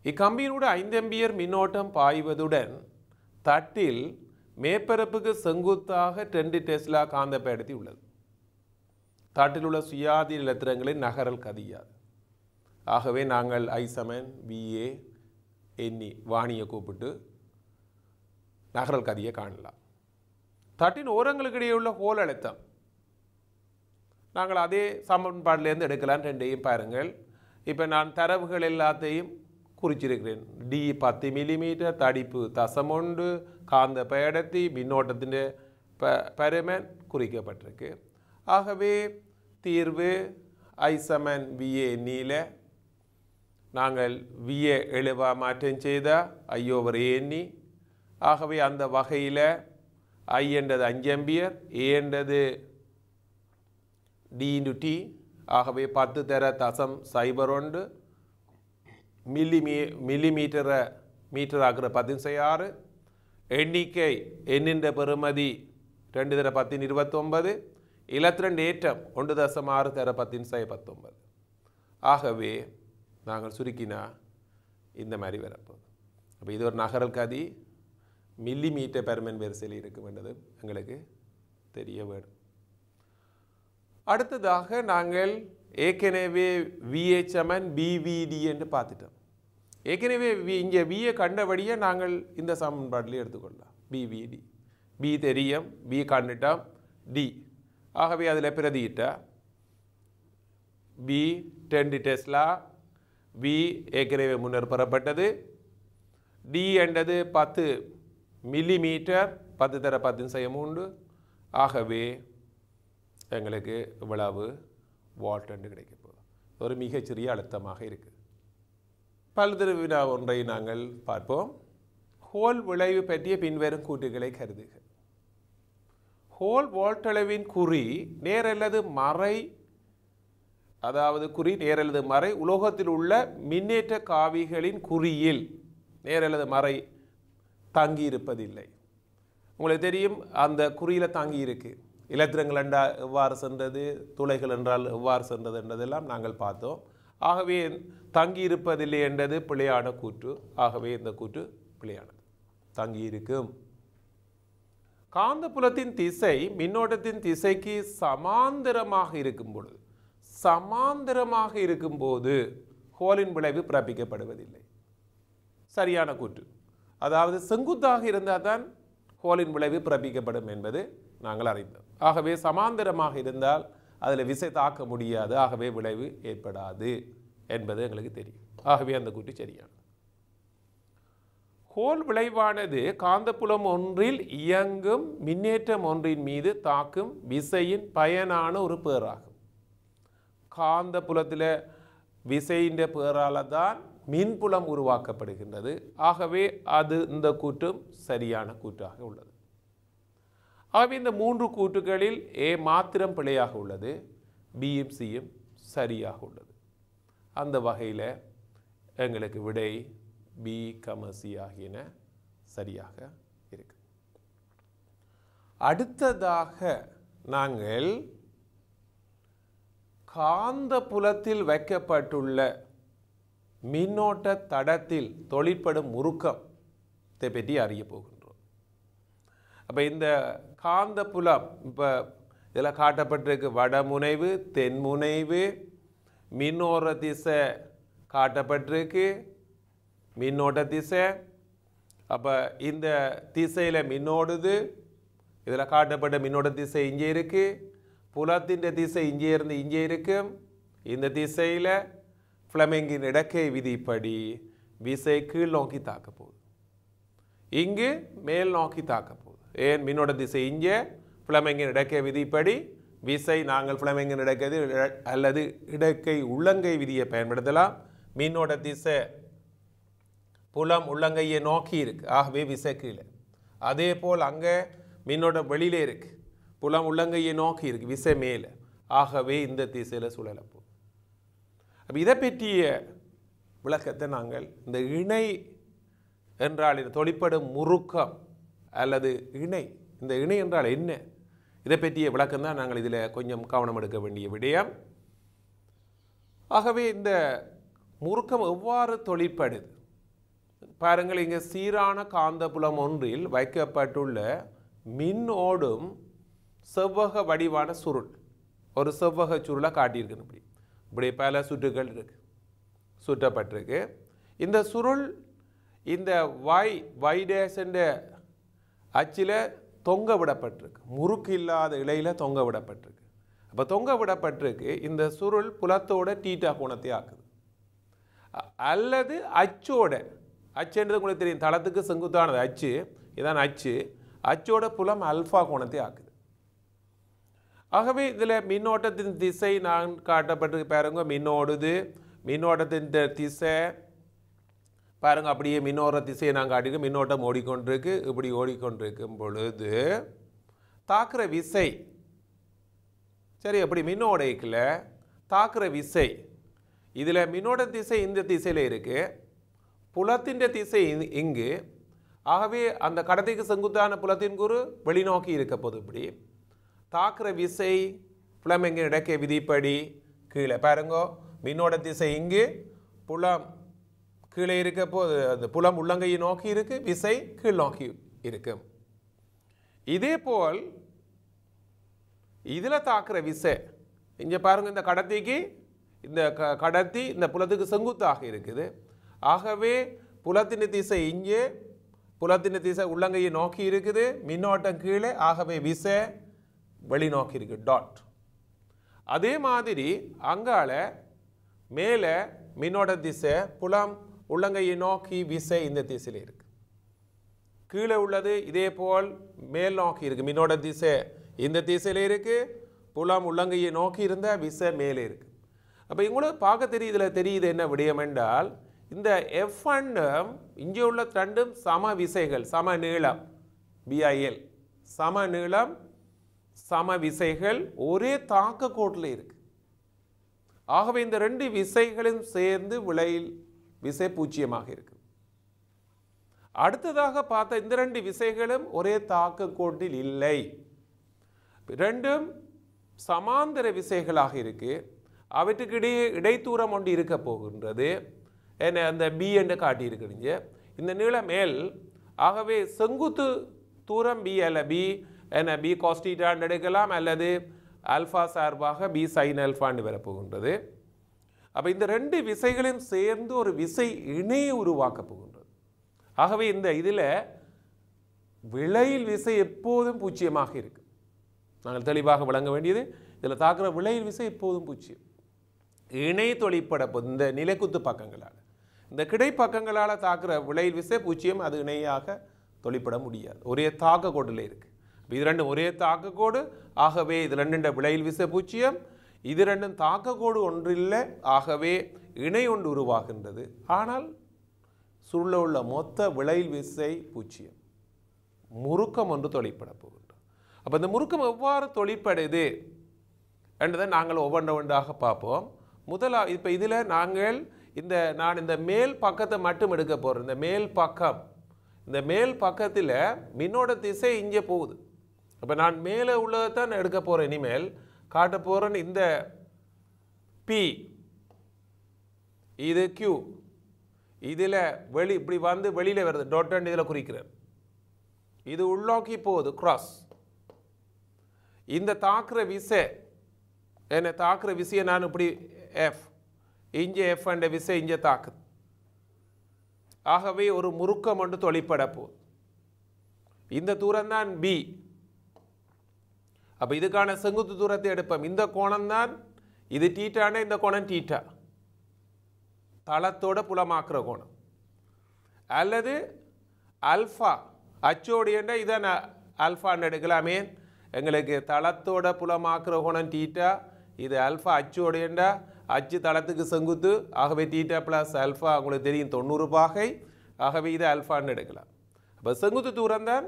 இக்கம்பியினோடு 5 ஆம்பியர் மின்னோட்டம் பாய்வதுடன் தட்டில் மேற்பரப்புக்கு செங்குத்தாக 2 டெஸ்லா காந்தப்படுத்தி உள்ளது. தட்டில் உள்ள சுயாதீன இலத்திரங்களின் நகரல் கதியாது. ஆகவே நாங்கள் I சமன் VA எண்ணி வாணியை கூப்பிட்டு நகரல் கதியை காணலாம். தட்டின் ஓரங்களுக்கு இடையே உள்ள ஹோல் அழுத்தம் நாங்கள் அதே சமன்பாட்டிலேருந்து எடுக்கலாம். ரெண்டையும் பாருங்கள். இப்போ நான் தரவுகள் எல்லாத்தையும் குறிச்சிருக்கிறேன். டி 10 மில்லிமீட்டர், தடிப்பு 0.1, காந்த பெயர்ச்சி, மின்னோட்டத்தின் பருமன் குறிக்கப்பட்டிருக்கு. ஆகவே தீர்வு I சமன் VA நீல. நாங்கள் VA எழுவா மாற்றம் செய்தால் I/A. ஆகவே அந்த வகையில் I என்றது 5 ஆம்பியர், A என்றது D/T. ஆகவே 10 தர 0.01 மீட்டர் ஆகிற 10⁶. எண்ணிக்கை எண்ணின்ற பெறுமதி 2 தர 10⁻29. இலத்திரன் ஏற்றம் 1.6 தர 10⁻19. ஆகவே நாங்கள் சுருக்கினா இந்த மாதிரி வரப்போகுது. அப்போ இது ஒரு நகரல் கதி மில்லிமீட்டர் பெர்மன் வரிசையில் இருக்கும் என்றது எங்களுக்கு தெரிய வேண்டும். அடுத்ததாக நாங்கள் ஏற்கனவே VA சமன் BVD என்று பார்த்துட்டோம். ஏற்கனவே இங்கே VA கண்டபடியே நாங்கள் இந்த சமன்பாட்டில் எடுத்துக்கொள்ளலாம். BVD, B தெரியும், B கண்டுட்டோம், D. ஆகவே அதில் பிரதியிட்டா B 10 டெஸ்லா, V ஏற்கனவே முன்னர் பெறப்பட்டது, D என்றது 10 மில்லிமீட்டர், 10 தர 10⁻3. ஆகவே எங்களுக்கு இவ்வளவு வாட் என்று கிடைக்க போகுது. ஒரு மிகச்சிறிய அழுத்தமாக இருக்குது. பல்வேறு வினா ஒன்றை நாங்கள் பார்ப்போம். ஹோல் விளைவு பற்றிய பின்வரும் கூற்றுகளை கருதுக. ஹோல் வால்ட்டளவின் குறி நேரல்லது மறை, அதாவது குறி நேரல்லது மறை உலோகத்தில் உள்ள மின்னேற்ற காவிகளின் குறியில் நேரல்லது மறை தங்கி இருப்பதில்லை. உங்களுக்கு தெரியும் அந்த குறியில் தங்கி இருக்கு. இலத்திரங்கள் என்றால் எவ்வாறு சென்றது, துளைகள் என்றால் எவ்வாறு சென்றது என்றதெல்லாம் நாங்கள் பார்த்தோம். ஆகவே தங்கி இருப்பதில்லை என்றது பிழையான கூற்று. ஆகவே இந்த கூற்று பிழையானது. தங்கி இருக்கும். காந்தப்புலத்தின் திசை மின்னோட்டத்தின் திசைக்கு சமாந்தரமாக இருக்கும்போது ஹோலின் விளைவு பிறப்பிக்கப்படுவதில்லை. சரியான கூற்று. அதாவது செங்குத்தாக இருந்தால் தான் ஹோலின் விளைவு பிறப்பிக்கப்படும் என்பது நாங்கள் அறிந்தோம். ஆகவே சமாந்தரமாக இருந்தால் அதில் விசை தாக்க முடியாது, ஆகவே விளைவு ஏற்படாது என்பது எங்களுக்கு தெரியும். ஆகவே அந்த கூற்று சரியானது. ஹோல் விளைவானது காந்தப்புலம் ஒன்றில் இயங்கும் மின்னேற்றம் ஒன்றின் மீது தாக்கும் விசையின் பயனான ஒரு பேராகும். காந்தப்புலத்தில் விசையின் பேரால் தான் மின்புலம் உருவாக்கப்படுகின்றது. ஆகவே அது இந்த கூற்றும் சரியான கூற்றாக உள்ளது. ஆகவே இந்த மூன்று கூற்றுகளில் A மாத்திரம் பிழையாக உள்ளது, Bயும் Cயும் சரியாக உள்ளது. அந்த வகையில் எங்களுக்கு விடை B, C ஆகியன சரியாக இருக்கு. அடுத்ததாக நாங்கள் காந்த புலத்தில் வைக்கப்பட்டுள்ள மின்னோட்ட தடத்தில் தொழிற்படும் முறுக்கத்தை பற்றி அறிய போகின்றோம். அப்போ இந்த காந்த புலம் இப்போ இதில் காட்டப்பட்டிருக்கு வடமுனைவு, தென்முனைவு, மின்னோர திசை காட்டப்பட்டிருக்கு, மின்னோட்ட திசை. அப்போ இந்த திசையில் மின்னோடுது, இதில் காட்டப்பட்ட மின்னோட்ட திசை இங்கே இருக்குது, புலத்தின் திசை இங்கே இருந்து இங்கே இருக்கும். இந்த திசையில் ஃப்ளெமிங்கின் இடக்கை விதிப்படி விசை கீழ் நோக்கி தாக்க போகுது, இங்கு மேல் நோக்கி தாக்க போகுது. ஏன் மின்னோட்ட திசை இங்கே, ஃப்ளெமிங்கின் இடக்கை விதிப்படி விசை நாங்கள் ஃப்ளெமிங்கின் இடக்கை அல்லது இடக்கை உள்ளங்கை விதியை பயன்படுத்தலாம். மின்னோட்ட திசை புலம் உள்ளங்கையை நோக்கி இருக்கு, ஆகவே விசை கீழே. அதே போல் அங்கே மின்னோட்டம் வெளியிலே இருக்கு, புலம் உள்ளங்கையை நோக்கி இருக்கு, விசை மேலே. ஆகவே இந்த திசையில் சுழலப்போம். அப்போ இதை பற்றிய விளக்கத்தை நாங்கள் இந்த இணை என்றால் தொழிற்படும் முறுக்கம் அல்லது இணை, இந்த இணை என்றால் என்ன, இதை பற்றிய விளக்கம் தான் நாங்கள் இதில் கொஞ்சம் கவனம் எடுக்க வேண்டிய விடயம். ஆகவே இந்த முறுக்கம் எவ்வாறு தொழிற்படுது பாருங்கள். இங்கே சீரான காந்தப்புலம் ஒன்றில் வைக்கப்பட்டுள்ள மின்னோடும் செவ்வக வடிவான சுருள், ஒரு செவ்வக சுருளை காட்டியிருக்கு. இப்படி பல சுற்றுகள் இருக்கு, சுற்றப்பட்டிருக்கு. இந்த சுருள் இந்த y டேஷ் என்ற அச்சில் தொங்க விடப்பட்டிருக்கு, முறுக்கு இல்லாத இலையில் தொங்க விடப்பட்டிருக்கு. அப்போ தொங்க விடப்பட்டிருக்கு. இந்த சுருள் புலத்தோட தீட்டா கோணத்தை ஆக்குது. அல்லது அச்சோட, அச்சுன்றது உங்களுக்கு தெரியும், தளத்துக்கு செங்குத்தானது அச்சு, இதான் அச்சு, அச்சோட புலம் அல்ஃபா கோணத்தை ஆக்குது. ஆகவே இதில் மின்னோட்டத்தின் திசை நான் காட்டப்பட்டு பாருங்க, மின்னோடுது, மின்னோட்டத்தின் திசை பாருங்க, அப்படியே மின்னோட திசையை நான் காட்டிட்டு மின்னோட்டம் ஓடிக்கொண்டிருக்கு. இப்படி ஓடிக்கொண்டிருக்கும் பொழுது தாக்குற விசை, சரி, அப்படி மின்னோடைக்குள்ள தாக்குற விசை, இதில் மின்னோட திசை இந்த திசையில் இருக்கு, புலத்தின் திசை இங்கு. ஆகவே அந்த கடத்திக்கு செங்குத்தான புலத்தின் கூறு வெளிநோக்கி இருக்க போது. இப்படி தாக்குற விசை புலம் எங்கே இடக்க விதிப்படி கீழே பாருங்கோ, மின்னோட திசை இங்கு, புலம் கீழே இருக்க போது, அந்த புலம் உள்ளங்கையை நோக்கி இருக்கு, விசை கீழ் நோக்கி இருக்கும். இதே போல் இதில் தாக்குற விசை இங்கே பாருங்க, இந்த கடத்திக்கு இந்த கடத்தி இந்த புலத்துக்கு செங்குத்தாக இருக்குது. ஆகவே புலத்தின் திசை இங்கே, புலத்தின் திசை உள்ளங்கையை நோக்கி இருக்குது, மின்னோட்டம் கீழே, ஆகவே விசை வெளிநோக்கி இருக்கு, டாட். அதே மாதிரி அங்கால மேலே மின்னோட்ட திசை புலம் உள்ளங்கையை நோக்கி, விசை இந்த திசையில் இருக்கு. கீழே உள்ளது இதே போல் மேல் நோக்கி இருக்கு, மின்னோட்ட திசை இந்த திசையில் இருக்கு, புலம் உள்ளங்கையை நோக்கி இருந்தால் விசை மேலே இருக்கு. அப்போ உங்களுக்கு பார்க்க தெரியுது என்ன விடயம் என்றால், இந்த F1 இங்கே உள்ள ரெண்டும் சம விசைகள், சம நீளம், BIL சம நீளம், சம விசைகள், ஒரே தாக்க கோட்டில் இருக்கு. ஆகவே இந்த ரெண்டு விசைகளும் சேர்ந்து விளையில் விசை பூஜ்ஜியமாக இருக்கு. அடுத்ததாக பார்த்த இந்த ரெண்டு விசைகளும் ஒரே தாக்க கோட்டில் இல்லை, ரெண்டும் சமாந்தர விசைகளாக இருக்கு. அவற்றுக்கு இடையே இடைத்தூரம் ஒன்று இருக்க போகின்றது, என்ன அந்த B என்று காட்டியிருக்கிறீங்க, இந்த நீளம் L. ஆகவே செங்குத்து தூரம் B அல்ல, B என்ன B cos θ எடுக்கலாம், அல்லது ஆல்ஃபா சார்பாக B sin ஆல்ஃபான்னு வரப்போகின்றது. அப்போ இந்த ரெண்டு விசைகளையும் சேர்ந்து ஒரு விசை இணையை உருவாக்க போகின்றது. ஆகவே இந்த இதில் விளையில் விசை எப்போதும் பூஜ்ஜியமாக இருக்கு. நாங்கள் தெளிவாக விளங்க வேண்டியது, இதில் தாக்குற விளையில் விசை எப்போதும் பூஜ்ஜியம். இணை தொழிற்பட இந்த நிலைக்குத்து பக்கங்களால், இந்த கிடை பக்கங்களால் தாக்குற விளையில் விசை பூஜ்ஜியம், அது இணையாக தொழிற்பட முடியாது, ஒரே தாக்க கோட்டில் இருக்கு. இது ரெண்டும் ஒரே தாக்க கோடு, ஆகவே இது ரெண்டு விளையில் விசை பூஜ்ஜியம், இது ரெண்டும் தாக்க கோடு ஒன்றில்லை, ஆகவே இணை ஒன்று உருவாகின்றது. ஆனால் சுருள உள்ள மொத்த விளையில் விசை பூஜ்ஜியம், முறுக்கம் ஒன்று தொழிற்பட போகின்றது. அப்போ இந்த முறுக்கம் எவ்வாறு தொழிற்படுது என்றதை நாங்கள் ஒவ்வொன்றாக பார்ப்போம். முதலாக இப்போ இதில் நாங்கள் நான் இந்த மேல் பக்கத்தை மட்டும் எடுக்க போகிறேன். இந்த மேல் பக்கத்தில் மின்னோட திசை இங்கே போகுது. அப்போ நான் மேலே உள்ளதை தான் எடுக்க போகிறேன், இனிமேல் காட்ட போகிறேன். இந்த P, இது Q, இதில் இப்படி வந்து வெளியில் வருது, டாட் இதில் குறிக்கிறேன். இது உள்நோக்கி போகுது, கிராஸ். இந்த தாக்குற விசை என்ன, தாக்குற விசையை நான் இப்படி F, இங்கே F என்ற விசை இங்கே தாக்குது. ஆகவே ஒரு முறுக்கம் ஒன்று தொழிற்பட போகுது. இந்த தூரம் தான் B. அப்போ இதுக்கான செங்குத்து தூரத்தை எடுப்போம். இந்த கோணம் தான் இது தீட்டான, இந்த கோணம் தீட்டா, தளத்தோட புலமாக்குற கோணம். அல்லது அல்ஃபா அச்சோடு என்ற இதை அல்ஃபான்னு எடுக்கலாமே, எங்களுக்கு தளத்தோட புலமாக்குற கோணம் தீட்டா, இது அல்ஃபா அச்சோடு என்ற அச்சு தளத்துக்கு செங்குத்து, ஆகவே தீட்டா ப்ளஸ் அல்ஃபா உங்களுக்கு தெரியும் 90 பாகை, ஆகவே இது அல்ஃபான்னு எடுக்கலாம். அப்போ செங்குத்து தூரம் தான்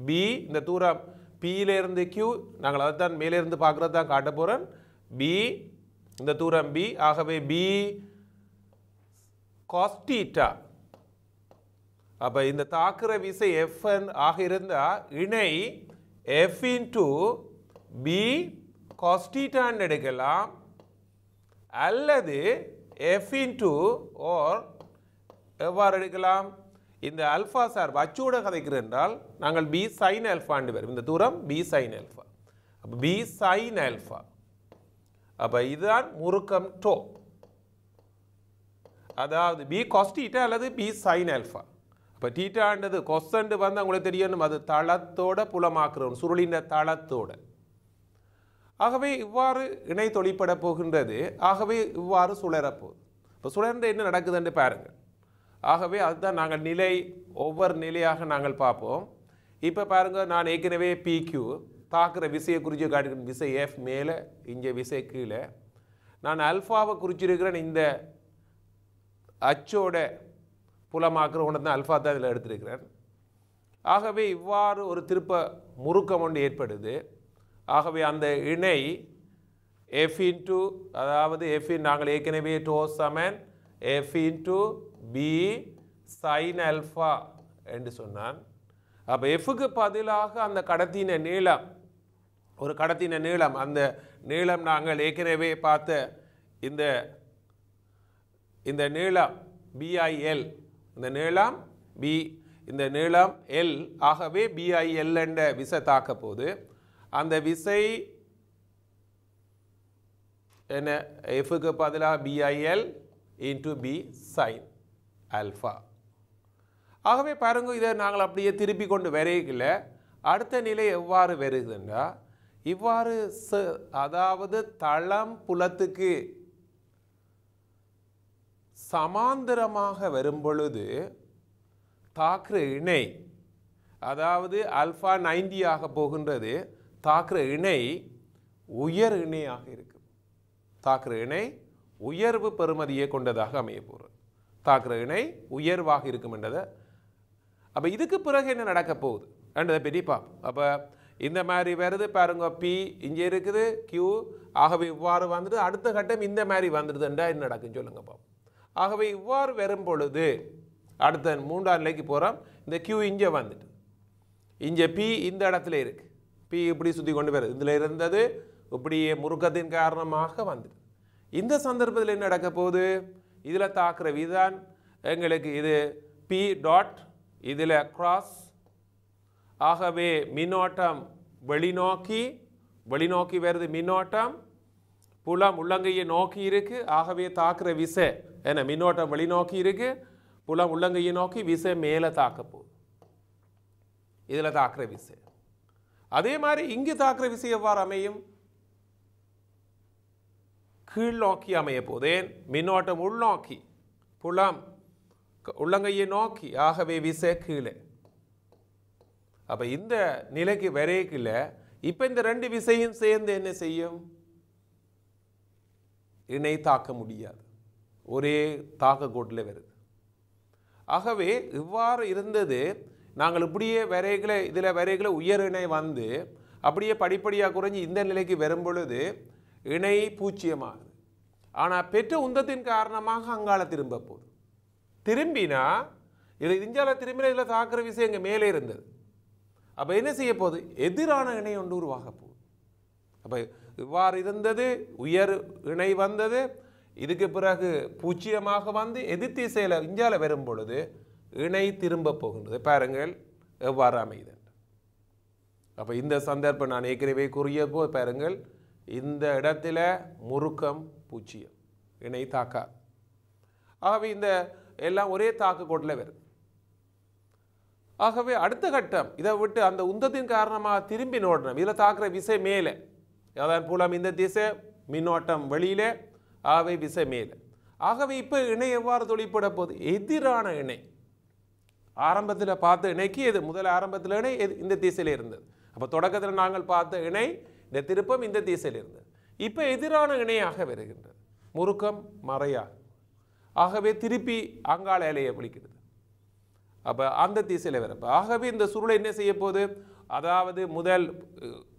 B, இந்த தூரம் P-லேருந்து Q, நாங்கள் அதை தான் மேலேருந்து பார்க்குறது தான் காட்ட போகிறோம். B, இந்த தூரம் B, ஆகவே B cos θ. அப்போ இந்த தாக்குற விசை Fn ஆக இருந்தால் இணை F into B cos θன்னு எடுக்கலாம், அல்லது F into ஓர் எவ்வாறு எடுக்கலாம், இந்த அல்ஃபா சார்பு அச்சோட கதைக்கிறேன் என்றால் நாங்கள் B sin ஆல்ஃபான்னு வரும். இந்த தூரம் B sin ஆல்ஃபா, அப்போ B sin ஆல்ஃபா. அப்போ இதுதான் முறுக்கம் டோ, அதாவது B cos θ அல்லது B sin ஆல்ஃபா. அப்போ தீட்டான்றது கொஸ்டன்ட் வந்து உங்களுக்கு தெரியணும், அது தளத்தோட புலமாக்குறோம், சுருளின் தளத்தோட. ஆகவே இவ்வாறு இணை தொழிற்பட போகின்றது. ஆகவே இவ்வாறு சுழறப்போகுது. இப்போ சுழன்று என்ன நடக்குதுன்னு பாருங்கள். ஆகவே அதுதான் நாங்கள் நிலை ஒவ்வொரு நிலையாக நாங்கள் பார்ப்போம். இப்போ பாருங்கள், நான் ஏற்கனவே பிக்யூ தாக்குற விசையை குறித்து காட்டுகிறேன். விசை எஃப் மேலே, இங்கே விசை கீழே. நான் அல்ஃபாவை குறிச்சிருக்கிறேன். இந்த அச்சோட புலமாக்குற ஒன்று தான் அல்ஃபா தான் இதில் எடுத்திருக்கிறேன். ஆகவே இவ்வாறு ஒரு திருப்ப முறுக்கம் ஒன்று ஏற்படுது. ஆகவே அந்த இணை எஃப் இன்ட்டு, அதாவது எஃப் நாங்கள் ஏற்கனவே டோ சமன் F into B sine alpha என்று சொன்னான். அப்போ எஃப்க்கு பதிலாக அந்த கடத்தின நீளம், ஒரு கடத்தின நீளம், அந்த நீளம் நாங்கள் ஏற்கனவே பார்த்த இந்த நீளம் பிஐஎல், இந்த நீளம் பி, இந்த நீளம் எல். ஆகவே பிஐஎல் என்ற விசை தாக்க போது அந்த விசை என்ன, எஃப்க்கு பதிலாக BIL into B sine alpha. ஆகவே பாருங்க, இதை நாங்கள் அப்படியே திருப்பி கொண்டு வரையில அடுத்த நிலை எவ்வாறு வருதுன்னா, இவ்வாறு அதாவது தளம் புலத்துக்கு சமாந்தரமாக வரும் பொழுது தாக்குற இணை, அதாவது ஆல்ஃபா 90 ஆக போகின்றது. தாக்குற இணை உயர் இணையாக இருக்கும். தாக்குற இணை உயர்வு பெறுமதியை கொண்டதாக அமைய போகிறது. தாக்குற இணை உயர்வாக இருக்கும் என்றதை. அப்போ இதுக்கு பிறகு என்ன நடக்க போகுது என்றதை பற்றி பார்ப்போம். அப்போ இந்த மாதிரி வருது பாருங்க, பி இங்கே இருக்குது, கியூ. ஆகவே இவ்வாறு வந்துட்டு அடுத்த கட்டம் இந்த மாதிரி வந்துடுதுன்றா என்ன நடக்குன்னு சொல்லுங்க பார்ப்போம். ஆகவே இவ்வாறு வரும் பொழுது அடுத்த 3ஆம் நிலைக்கு போகிறோம். இந்த கியூ இங்கே வந்துட்டு, இங்கே பி இந்த இடத்துல இருக்கு. பி இப்படி சுற்றி கொண்டு வருது. இதில் இருந்தது இப்படியே முறுக்கத்தின் காரணமாக வந்துட்டு இந்த சந்தர்ப்பத்தில் என்ன நடக்க போகுது, இதில் தாக்குற விதான் எங்களுக்கு இது பி டாட், இதில் கிராஸ். ஆகவே மின்னோட்டம் வெளிநோக்கி வருது. மின்னோட்டம் புலம் உள்ளங்கையை நோக்கி இருக்கு. ஆகவே தாக்குற விசை என்ன, மின்னோட்டம் வெளிநோக்கி இருக்கு, புலம் உள்ளங்கையை நோக்கி, விசை மேலே தாக்க போகுது. இதில் தாக்குற விசை. அதே மாதிரி இங்கு தாக்குற விசை எவ்வாறு அமையும், கீழ் நோக்கி அமைய போகுது. மின்னோட்டம் உள்நோக்கி, புலம் உள்ளங்கையை நோக்கி, ஆகவே விசை கீழே. அப்போ இந்த நிலைக்கு வரைக்குள்ள இப்போ இந்த ரெண்டு விசையும் சேர்ந்து என்ன செய்யும், இணை தாக்க முடியாது, ஒரே தாக்க கோட்டில் வருது. ஆகவே இவ்வாறு இருந்தது. நாங்கள் இப்படியே இதில் வரைகளை உயர் இணை வந்து அப்படியே படிப்படியாக குறைஞ்சி இந்த நிலைக்கு வரும் பொழுது இணை பூச்சியமாகுது. ஆனால் பெற்ற உந்தத்தின் காரணமாக அங்கால திரும்ப போகுது. திரும்பினா இது இஞ்சால திரும்பினா இதில் தாக்குற விஷயம் எங்கள் மேலே இருந்தது. அப்போ என்ன செய்ய போகுது, எதிரான இணை ஒன்று உருவாக போகுது. அப்போ இவ்வாறு இருந்தது, உயர் இணை வந்தது, இதுக்கு பிறகு பூச்சியமாக வந்து எதிர் திசையில் இஞ்சால வரும் பொழுது இணை திரும்ப போகின்றது. பாருங்கள் எவ்வாறு அமையுது. அப்போ இந்த சந்தர்ப்பம் நான் ஏற்கனவே கூறிய போது பாருங்கள், இந்த இடத்துல முறுக்கம் பூச்சியம், இணை தாக்கா. ஆகவே இந்த எல்லாம் ஒரே தாக்கு கோட்டில் வருது. ஆகவே அடுத்த கட்டம் இதை விட்டு அந்த உந்தத்தின் காரணமாக திரும்பி நோடணும். இதில் தாக்குற விசை மேலே, அதான் புலம் இந்த திசை, மின்னோட்டம் வெளியிலே, ஆகவே விசை மேலே. ஆகவே இப்போ இணை எவ்வாறு தொழிற்பட போகுது, எதிரான இணை. ஆரம்பத்தில் பார்த்த இணைக்கு எது முதல் ஆரம்பத்தில் இணை இந்த திசையில் இருந்தது. அப்போ தொடக்கத்தில் நாங்கள் பார்த்த இணை இந்த திருப்பம் இந்த திசையில் இருந்தது. இப்போ எதிரான இணையாக வருகின்றது, முறுக்கம் மறையாக. ஆகவே திருப்பி அங்காள இலையை பிடிக்கிறது. அப்போ அந்த திசையில் வரப்போ ஆகவே இந்த சுருளை என்ன செய்ய போகுது, அதாவது முதல்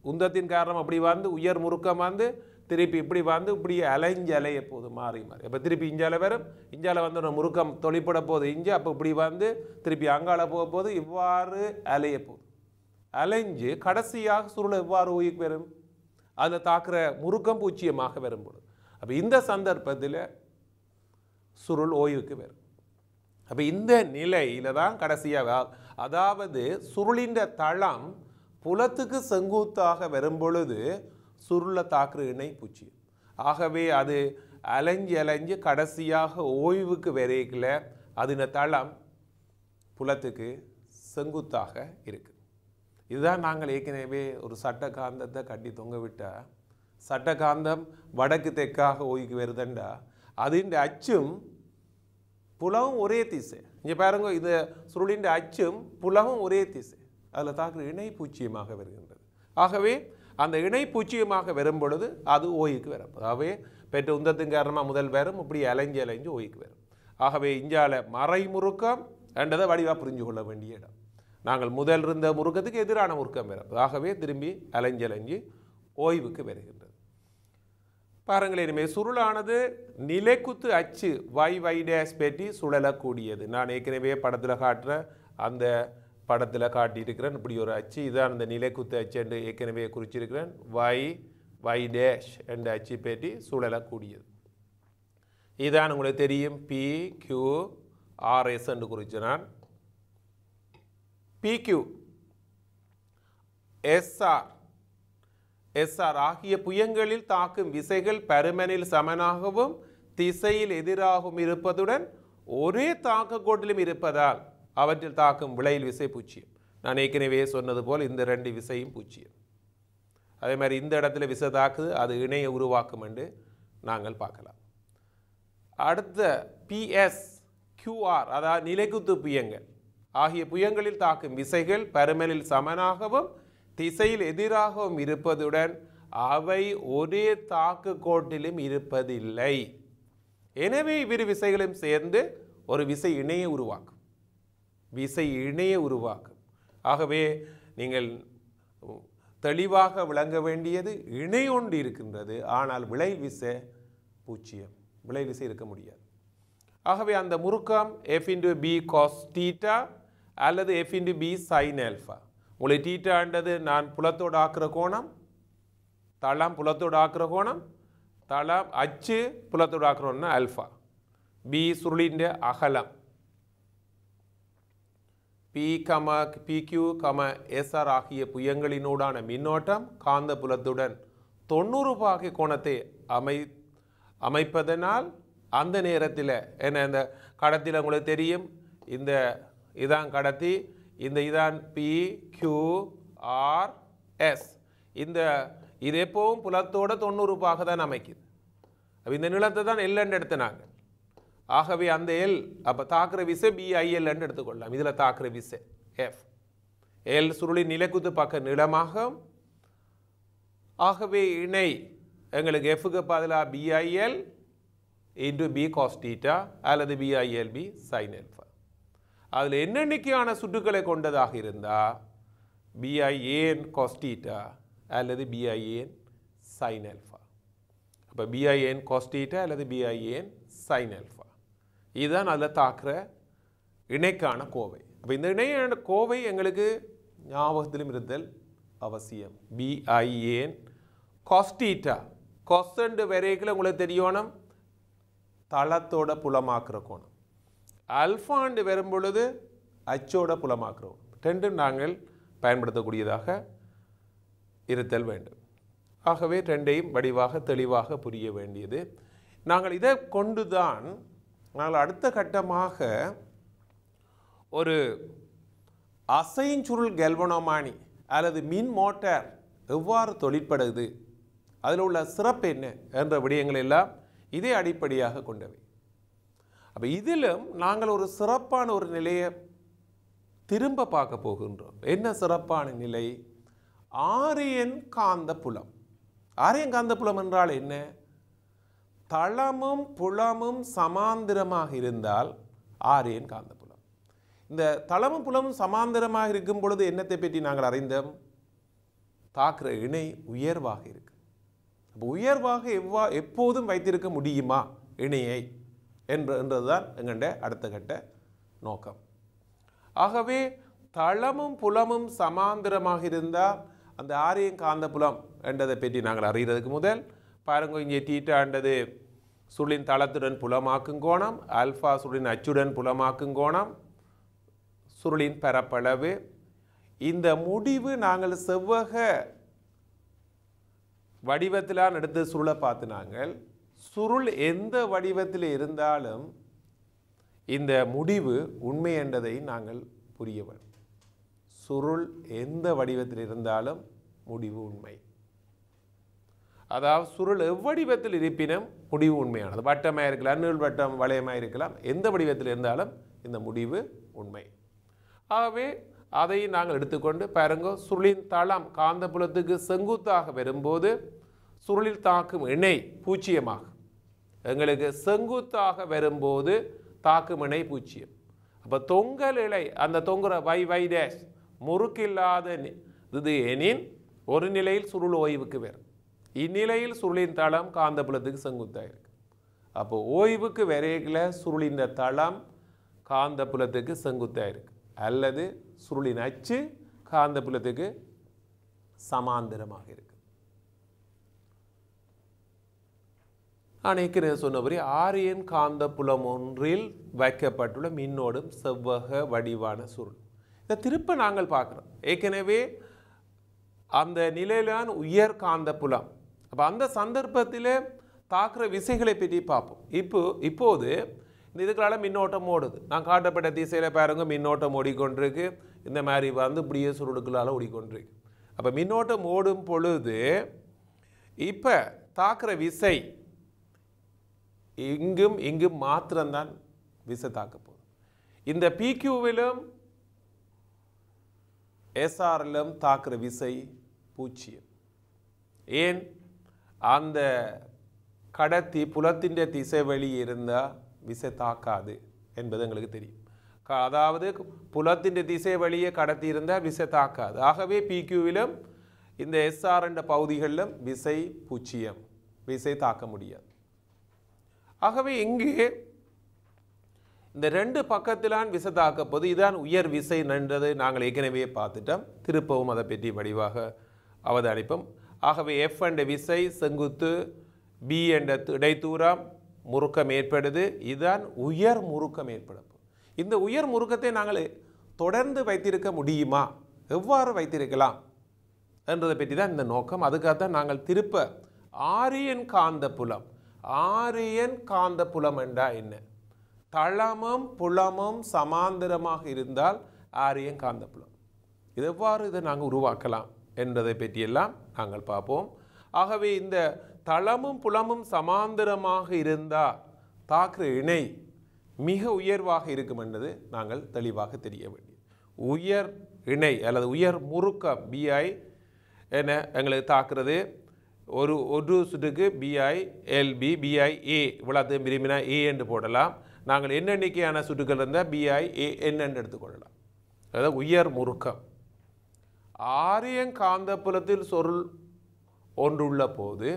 உந்தத்தின் காரணம் அப்படி வந்து உயர் முறுக்கம் வந்து திருப்பி இப்படி வந்து இப்படி அலைஞ்சு அலைய போகுது, மாறி மாறி. அப்போ திருப்பி இஞ்சால வரும், இஞ்சால வந்து முறுக்கம் தொழிற்பட போகுது இஞ்சி, அப்போ இப்படி வந்து திருப்பி அங்கால போக போது இவ்வாறு அலைய போகுது. அலைஞ்சு கடைசியாக சுருளை எவ்வாறு ஓய்வுக்கு வரும், அதில் தாக்குற முறுக்கம் பூச்சியமாக வரும்பொழுது அப்போ இந்த சந்தர்ப்பத்தில் சுருள் ஓய்வுக்கு வரும். அப்போ இந்த நிலையில் தான் கடைசியாக, அதாவது சுருளின் தளம் புலத்துக்கு செங்குத்தாக வரும் பொழுது சுருளை தாக்குற இணை பூச்சியம். ஆகவே அது அலைஞ்சு கடைசியாக ஓய்வுக்கு வரைக்கல அதன் தளம் புலத்துக்கு செங்குத்தாக இருக்கு. இதுதான் நாங்கள் ஏற்கனவே ஒரு சட்ட காந்தத்தை கட்டி தொங்க விட்டால் சட்ட காந்தம் வடக்கு தெற்காக ஓய்வுக்கு வருதுண்டா அதின் அச்சும் புலவும் ஒரே திசை. இங்கே பாருங்க, இது சுருளின் அச்சும் புலவும் ஒரே திசை. அதில் தாக்குற இணை பூச்சியமாக வருகின்றது. ஆகவே அந்த இணை பூச்சியமாக வரும் பொழுது அது ஓய்வுக்கு வரும். ஆகவே பெற்ற உந்தத்தின் காரணமாக முதல் வரும், இப்படி அலைஞ்சு அலைஞ்சு ஓய்வுக்கு வரும். ஆகவே இஞ்சால மறைமுறுக்கம் என்றதை வடிவாக புரிஞ்சு கொள்ள வேண்டிய இடம். நாங்கள் முதல் இருந்த முறுக்கத்துக்கு எதிரான முறுக்கம் வரும். ஆகவே திரும்பி அலைஞ்சு அலைஞ்சு ஓய்வுக்கு வருகின்றது. பாருங்கள், இனிமேல் சுருளானது நிலைக்குத்து அச்சு வை டேஸ் பெட்டி சுழலக்கூடியது. நான் ஏற்கனவே படத்தில் காட்டுற அந்த படத்தில் காட்டியிருக்கிறேன். இப்படி ஒரு அச்சு, இதுதான் அந்த நிலைக்குத்து அச்சு என்று ஏற்கனவே குறிச்சிருக்கிறேன். வை டேஷ் என்ற அச்சு பெட்டி சுழலக்கூடியது. இதுதான் உங்களுக்கு தெரியும், PQRS என்று குறித்து நான் PQ SR ஆகிய புயங்களில் தாக்கும் விசைகள் பருமனில் சமனாகவும் திசையில் எதிராகவும் இருப்பதுடன் ஒரே தாக்க கோட்டிலும் இருப்பதால் அவற்றில் தாக்கும் விளையில் விசை பூச்சியம். நான் ஏற்கனவே சொன்னது போல் இந்த ரெண்டு விசையும் பூச்சியம். அதே மாதிரி இந்த இடத்துல விசை தாக்குது, அது இணையை உருவாக்கும் என்று நாங்கள் பார்க்கலாம். அடுத்த PSQR அதாவது நிலைக்குத்து புயங்கள் ஆகிய புயங்களில் தாக்கும் விசைகள் பருமனில் சமனாகவும் திசையில் எதிராகவும் இருப்பதுடன் அவை ஒரே தாக்கு கோட்டிலும் இருப்பதில்லை. எனவே இவ்விரு விசைகளும் சேர்ந்து ஒரு விசை இணையை உருவாக்கும். ஆகவே நீங்கள் தெளிவாக விளங்க வேண்டியது, இணை ஒன்று இருக்கின்றது, ஆனால் விளை விசை பூச்சியம், விளை விசை இருக்க முடியாது. ஆகவே அந்த முறுக்கம் F×B cos θ அல்லது F×B sin α. உங்களுக்கு தீட்டான்றது நான் புலத்தோடு ஆக்குற கோணம், தளம் புலத்தோடு ஆக்குற கோணம், தளம் அச்சு புலத்தோடு ஆக்குறோம்னா ஆல்ஃபா. பி சுருளின் அகலம், PQ, SR ஆகிய புயங்களினூடான மின்னோட்டம் காந்த புலத்துடன் 90 பாகை கோணத்தை அமைப்பதனால் அந்த நேரத்தில் என்ன, இந்த கடத்தியில் உங்களுக்கு தெரியும், இந்த இதான் கடத்தி, இந்த இதான் PQRS. இது எப்பவும் புலத்தோட 90 பாக தான் அமைக்குது. இந்த நிலத்தை தான் L என்று எடுத்துனாங்க. ஆகவே அந்த L அப்போ தாக்குற விசை BIL என்று எடுத்துக்கொள்ளலாம். இதில் தாக்குற விசை F. L சுருளின் நிலைக்குத்து பக்க நிலமாகும். ஆகவே இணை எங்களுக்கு Fக்கு பதிலாக BIL × B cos θ அல்லது BILB sin α. அதில் எண்ணெண்ணிக்கையான சுற்றுக்களை கொண்டதாக இருந்தால் BIN cos θ அல்லது BIN sin α. அப்போ BIN cos θ அல்லது BIN sin α. இதுதான் அதில் தாக்குற இணைக்கான கோவை. அப்போ இந்த இணையான கோவை எங்களுக்கு ஞாபகத்திலும் இருத்தல் அவசியம். BIN cos θ கொசண்டு வரைக்கும் உங்களுக்கு தெரியணும், தளத்தோட புலமாக்குற கோணம். அல்ஃபாண்டு வரும் பொழுது அச்சோட புலமாக்குறோம். ரெண்டும் நாங்கள் பயன்படுத்தக்கூடியதாக இருத்தல் வேண்டும். ஆகவே ரெண்டையும் வடிவாக தெளிவாக புரிய வேண்டியது. நாங்கள் இதை கொண்டு தான் நாங்கள் அடுத்த கட்டமாக ஒரு அசைஞ்சுருள் கெல்வனோமானி அல்லது மின் மோட்டார் எவ்வாறு தொழிற்படுது, அதில் உள்ள சிறப்பு என்ன என்ற விடயங்கள் எல்லாம் இதே அடிப்படையாக கொண்டவை. அப்போ இதிலும் நாங்கள் ஒரு சிறப்பான ஒரு நிலையை திரும்ப பார்க்க போகின்றோம். என்ன சிறப்பான நிலை? ஆரியன் காந்த புலம். ஆரியன் காந்த புலம் என்றால் என்ன? தளமும் புலமும் சமாந்திரமாக இருந்தால் ஆரியன் காந்த புலம். இந்த தளமும் புலமும் சமாந்திரமாக இருக்கும் பொழுது என்னத்தை பற்றி நாங்கள் அறிந்தோம்? தாக்குற இணை உயர்வாக இருக்கு. அப்போ உயர்வாக எப்போதும் வைத்திருக்க முடியுமா இணையை என்றதுதான் எங்களுடைய அடுத்த கட்ட நோக்கம். ஆகவே தளமும் புலமும் சமாந்திரமாக இருந்தால் அந்த ஆரியன் காந்த புலம் என்றதை பற்றி நாங்கள் அறிகிறதுக்கு முதல் பாருங்க, இங்கே தீட்டாண்டது சுருளின் தளத்துடன் புலமாக்கும் கோணம், ஆல்ஃபா சுருளின் அச்சுடன் புலமாக்கும் கோணம், சுருளின் பரப்பளவு. இந்த முடிவு நாங்கள் செவ்வக வடிவத்திலான எடுத்து சுருளை பார்த்து நாங்கள் சுருள் எந்த வடிவத்தில் இருந்தாலும் இந்த முடிவு உண்மை என்றதை நாங்கள் புரிய வேண்டும். சுருள் எந்த வடிவத்தில் இருந்தாலும் முடிவு உண்மை. அதாவது சுருள் எவ்வடிவத்தில் இருப்பினும் முடிவு உண்மையானது. வட்டமாக இருக்கலாம், நீள்வட்டம் வளையமாக இருக்கலாம், எந்த வடிவத்தில் இருந்தாலும் இந்த முடிவு உண்மை. ஆகவே அதை நாங்கள் எடுத்துக்கொண்டு பாருங்க, சுருளின் தளம் காந்தப்புலத்துக்கு செங்குத்தாக வரும்போது சுருளில் தாக்கும் இணை பூச்சியமாகும். எங்களுக்கு செங்குத்தாக வரும்போது தாக்கும் இணை பூச்சியம். அப்போ தொங்கல் இலை, அந்த தொங்குற வை டேஷ் முறுக்கில்லாத இது எனின் ஒரு நிலையில் சுருள் ஓய்வுக்கு வரும். இந்நிலையில் சுருளின் தளம் காந்தப்புலத்துக்கு செங்குத்தாக இருக்கு. அப்போ ஓய்வுக்கு வரையில் சுருளின் தளம் காந்தப்புலத்துக்கு செங்குத்தாக இருக்கு, அல்லது சுருளின் அச்சு காந்தப்புலத்துக்கு சமாந்தரமாக இருக்கு. நான் ஏற்கனவே சொன்னபடி ஆரியன் காந்தப்புலம் ஒன்றில் வைக்கப்பட்டுள்ள மின்னோடும் செவ்வக வடிவான சுருள். இதை திருப்ப நாங்கள் பார்க்குறோம். ஏற்கனவே அந்த நிலையிலான உயர் காந்தப்புலம். அப்போ அந்த சந்தர்ப்பத்தில் தாக்குற விசைகளை பற்றி பார்ப்போம். இப்போது இந்த இதுக்களால் மின்னோட்டம் ஓடுது. நான் காட்டப்பட்ட திசையில் பாருங்க, மின்னோட்டம் ஓடிக்கொண்டிருக்கு. இந்த மாதிரி வந்து இப்படியே சுருளுக்களால் ஓடிக்கொண்டிருக்கு. அப்போ மின்னோட்டம் ஓடும் பொழுது இப்போ தாக்குற விசை இங்கும் மாத்திரம்தான் விசை தாக்க போகுது. இந்த பிக்யூவிலும் எஸ்ஆரிலும் தாக்குற விசை பூச்சியம். ஏன்? அந்த கடத்தி புலத்தின் திசை வழி இருந்தால் விசை தாக்காது என்பது எங்களுக்கு தெரியும். அதாவது புலத்தின் திசை வழியே கடத்தி இருந்தால் விசை தாக்காது. ஆகவே பிக்யூவிலும் இந்த எஸ்ஆர் என்ற பகுதிகளிலும் விசை பூச்சியம், விசை தாக்க முடியாது. ஆகவே இங்கே இந்த ரெண்டு பக்கத்திலான் விசை தாக்கப்போது இதுதான் உயர் விசை என்றதை நாங்கள் ஏற்கனவே பார்த்துட்டோம். திருப்பவும் அதை பற்றி வடிவாக அவதானிப்போம். ஆகவே எஃப் என்ற விசை செங்குத்து, பி என்ற இடைத்தூரம் முறுக்கம் ஏற்படுது. இதுதான் உயர் முறுக்கம் ஏற்படும். இந்த உயர் முறுக்கத்தை நாங்கள் தொடர்ந்து வைத்திருக்க முடியுமா, எவ்வாறு வைத்திருக்கலாம் என்றதை பற்றி தான் இந்த நோக்கம். அதுக்காகத்தான் நாங்கள் திருப்ப ஆரியன் காந்தப்புலம். ஆரியன் காந்தப்புலம் என்றால் என்ன? தளமும் புலமும் சமாந்தரமாக இருந்தால் ஆரியன் காந்தப்புலம். இது எவ்வாறு இதை நாங்கள் உருவாக்கலாம் என்பதை பற்றியெல்லாம் நாங்கள் பார்ப்போம். ஆகவே இந்த தளமும் புலமும் சமாந்தரமாக இருந்தால் தாக்குற இணை மிக உயர்வாக இருக்கும் என்பது நாங்கள் தெளிவாக தெரிய வேண்டியது. உயர் இணை அல்லது உயர் முறுக்கம் பிஐ என எங்களுக்கு தாக்குறது. ஒரு சுற்றுக்கு பிஐ எல்பி பிஐ ஏ இவ்வளோத்தையும் விரும்பினா ஏ என்று போடலாம். நாங்கள் எண்ணிக்கையான சுற்றுக்கள் இருந்தால் பிஐ ஏ என் என்று எடுத்துக்கொள்ளலாம். அதாவது உயர் முறுக்கம். ஆரியன் காந்தப்புலத்தில் சுருள் ஒன்றுள்ள போது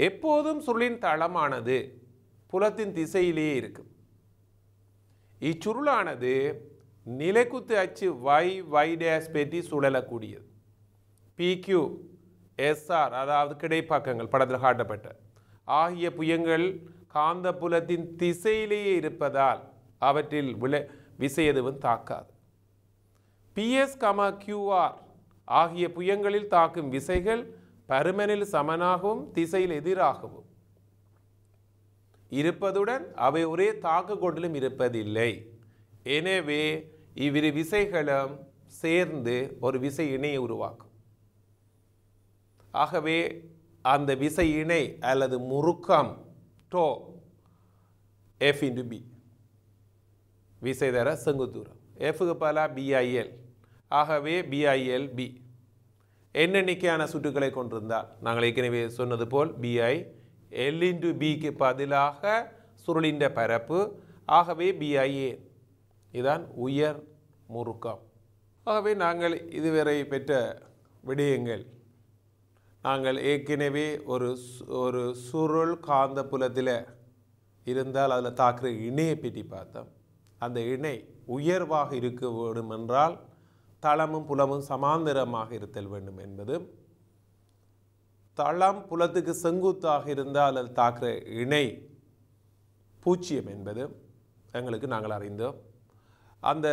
எப்போதும் சுருளின் தளமானது புலத்தின் திசையிலேயே இருக்கும். இச்சுருளானது நிலைக்குத்து அச்சு வை டேஷ் பெற்றி சுழலக்கூடியது. பிக்யூ எஸ்ஆர் அதாவது கிடைப்பாக்கங்கள் படத்தில் காட்டப்பட்ட ஆகிய புயங்கள் காந்த புலத்தின் திசையிலேயே இருப்பதால் அவற்றில் விசை எதுவும் தாக்காது. பிஎஸ் கியூஆர் ஆகிய புயங்களில் தாக்கும் விசைகள் பருமனில் சமனாகவும் திசையில் எதிராகவும் இருப்பதுடன் அவை ஒரே தாக்கு கொண்டிலும் இருப்பதில்லை. எனவே இவ்விரு விசைகளும் சேர்ந்து ஒரு விசை இணையை உருவாக்கும். ஆகவே அந்த விசை இணை அல்லது முறுக்கம் டோ எஃப் இன்டு பி விசை தர செங்குத்தூரம் எஃப்க்கு பல பிஐஎல். ஆகவே பிஐஎல் பி எண்ணிக்கையான சுற்றுக்களை கொண்டிருந்தால் நாங்கள் ஏற்கனவே சொன்னது போல் பிஐ எல் இன்டு பிக்கு பதிலாக சுருளின் பரப்பு. ஆகவே பிஐஏ இதுதான் உயர் முறுக்கம். ஆகவே நாங்கள் இதுவரை பெற்ற விடயங்கள், நாங்கள் ஏற்கனவே ஒரு சுருள் காந்த புலத்தில் இருந்தால் அதில் தாக்குற இணையை பற்றி பார்த்தோம். அந்த இணை உயர்வாக இருக்க வேண்டும் என்றால் தளமும் புலமும் சமாந்தரமாக இருத்தல் வேண்டும் என்பதும், தளம் புலத்துக்கு செங்குத்தாக இருந்தால் அதில் தாக்குற இணை பூச்சியம் என்பதும் எங்களுக்கு நாங்கள் அறிந்தோம். அந்த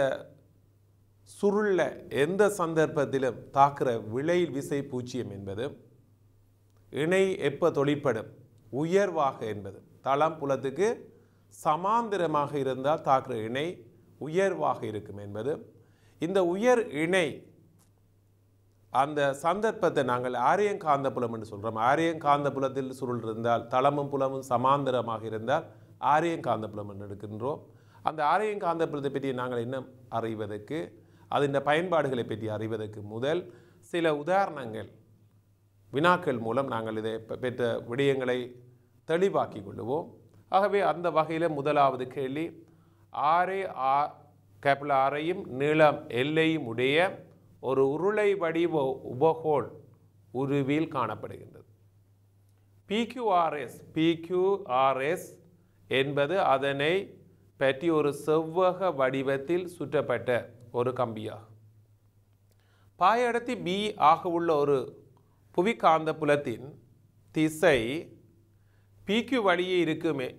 சுருளில் எந்த சந்தர்ப்பத்திலும் தாக்குற விளை விசை பூச்சியம் என்பதும், இணை எப்போ தொழிற்படும் உயர்வாக என்பது, தளம் புலத்துக்கு சமாந்தரமாக இருந்தால் தாக்குற இணை உயர்வாக இருக்கும் என்பது, இந்த உயர் இணை அந்த சந்தர்ப்பத்தை நாங்கள் ஆரியன் காந்தப்புலம் என்று சொல்கிறோம். ஆரியன் காந்தப்புலத்தில் சுருள் இருந்தால் தளமும் புலமும் சமாந்தரமாக இருந்தால் ஆரியன் காந்தப்புலம் என்று எடுக்கின்றோம். அந்த ஆரியன் காந்தப்புலத்தை பற்றி நாங்கள் என்ன அறிவதற்கு, அதன் பயன்பாடுகளை பற்றி அறிவதற்கு முதல் சில உதாரணங்கள் வினாக்கள் மூலம் நாங்கள் இதை பெற்ற விடயங்களை தெளிவாக்கி கொள்ளுவோம். ஆகவே அந்த வகையில் முதலாவது கேள்வி, ஆரே கேபிள் ஆரையும் நீளம் எல்லையும் உடைய ஒரு உருளை வடிவ உபகோள் உருவில் காணப்படுகின்றது. PQRS என்பது அதனை பற்றி ஒரு செவ்வக வடிவத்தில் சுற்றப்பட்ட ஒரு கம்பியாகும். பாய அடர்த்தி B ஆக உள்ள ஒரு புவிக்காந்த புலத்தின் திசை PQ வழியே இருக்குமே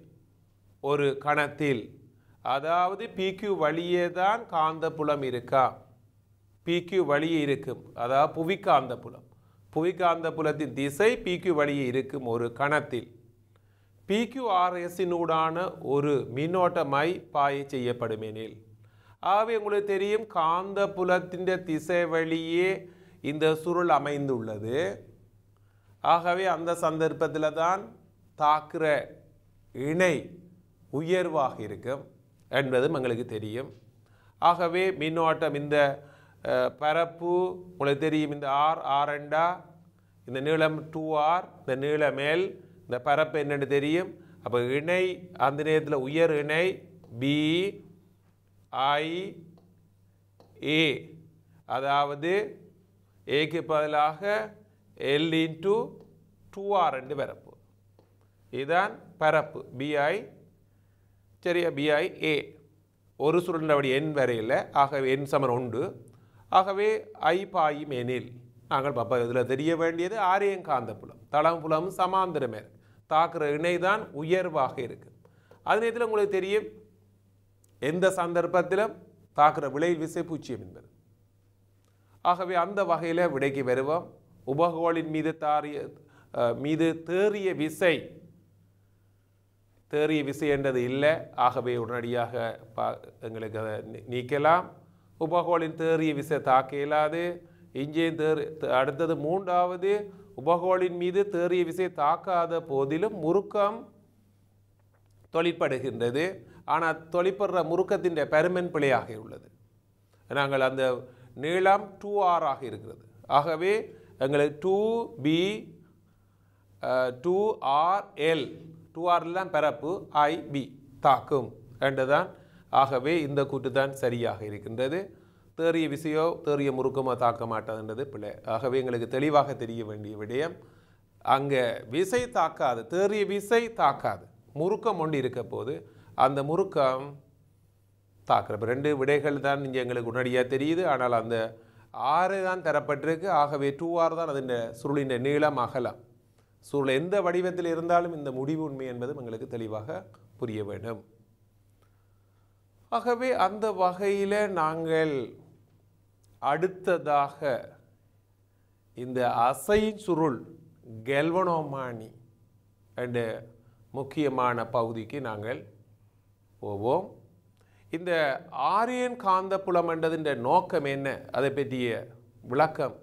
ஒரு கணத்தில், அதாவது PQ வழியே தான் காந்த புலம் இருக்கா, PQ வழியே இருக்கும், அதாவது புவிக்காந்த புலம், புவிக்காந்த புலத்தின் திசை PQ வழியே இருக்கும் ஒரு கணத்தில் PQRSனூடான ஒரு மின்னோட்டமாய் பாய செய்யப்படும் எனில், ஆகவே உங்களுக்கு தெரியும் காந்த புலத்தின் திசை வழியே இந்த சுருள் அமைந்துள்ளது. ஆகவே அந்த சந்தர்ப்பத்தில் தான் தாக்குற இணை உயர்வாக இருக்கும் என்பதும் எங்களுக்கு தெரியும். ஆகவே மின்னோட்டம் இந்த பரப்பு உங்களுக்கு தெரியும், இந்த R2, இந்த நீளம் 2R, இந்த நீளம் L, இந்த பரப்பு என்னென்னு தெரியும். அப்போ இணை அந்த நேரத்தில் உயர் இணை BIA, அதாவது ஏக்கு பதிலாக L×2R என்று பரப்பு, இதுதான் பரப்பு BI. சரியா, BIA ஒரு சுருண்டபடி எண் வரையில், ஆகவே எண் சமன் 1. ஆகவே I பாயும் எனில் நாங்கள் பாப்பா இதில் தெரிய வேண்டியது ஆரியன் காந்தப்புலம் தளம் புலமும் சமாந்தரமே தாக்குற இணை தான் உயர்வாக இருக்குது. அதே நேரத்தில் உங்களுக்கு தெரியும் எந்த சந்தர்ப்பத்திலும் தாக்குற விளைவு விசை 0 என்பது. ஆகவே அந்த வகையில் விடைக்கு வருவோம். உபகோளின் மீது தேறிய விசை என்றது இல்லை. ஆகவே உடனடியாக எங்களுக்கு அதை நீக்கலாம். உபகோளின் தேறிய விசை தாக்க இயலாது. இங்கே அடுத்தது மூன்றாவது, உபகோளின் மீது தேறிய விசை தாக்காத போதிலும் முறுக்கம் தொழிற்படுகின்றது. ஆனால் தொழிற்படுற முறுக்கத்தின் பருமன் பிழையாக உள்ளது. நாங்கள் அந்த நீளம் 2R ஆக இருக்கிறது. ஆகவே எங்களுக்கு 2RL 2R எல்லாம் பரப்பு IB தாக்கும் என்றுதான். ஆகவே இந்த கூட்டு தான் சரியாக இருக்கின்றது. தேறிய விசையோ தேறிய முறுக்கமோ தாக்க மாட்டாதுன்றது பிள்ளை. ஆகவே எங்களுக்கு தெளிவாக தெரிய வேண்டிய விடயம், அங்கே விசை தாக்காது, தேறிய விசை தாக்காது, முறுக்கம் ஒன்று இருக்க போது அந்த முறுக்கம் தாக்குற 2 விடைகள் தான் இங்கே எங்களுக்கு உடனடியாக தெரியுது. ஆனால் அந்த 6 தான் தரப்பட்டிருக்கு. ஆகவே 2R தான் அதன் சுருளின் நீளம் அகலம். சுருள் எந்த வடிவத்தில் இருந்தாலும் இந்த முடிவு உண்மை என்பதும் எங்களுக்கு தெளிவாக புரிய வேண்டும். ஆகவே அந்த வகையில் நாங்கள் அடுத்ததாக இந்த அசை சுருள் கெல்வனோமானி என்ற முக்கியமான பகுதிக்கு நாங்கள் போவோம். இந்த ஆரியன் காந்தப்புலம் என்றதின் நோக்கம் என்ன, அதை பற்றிய விளக்கம்.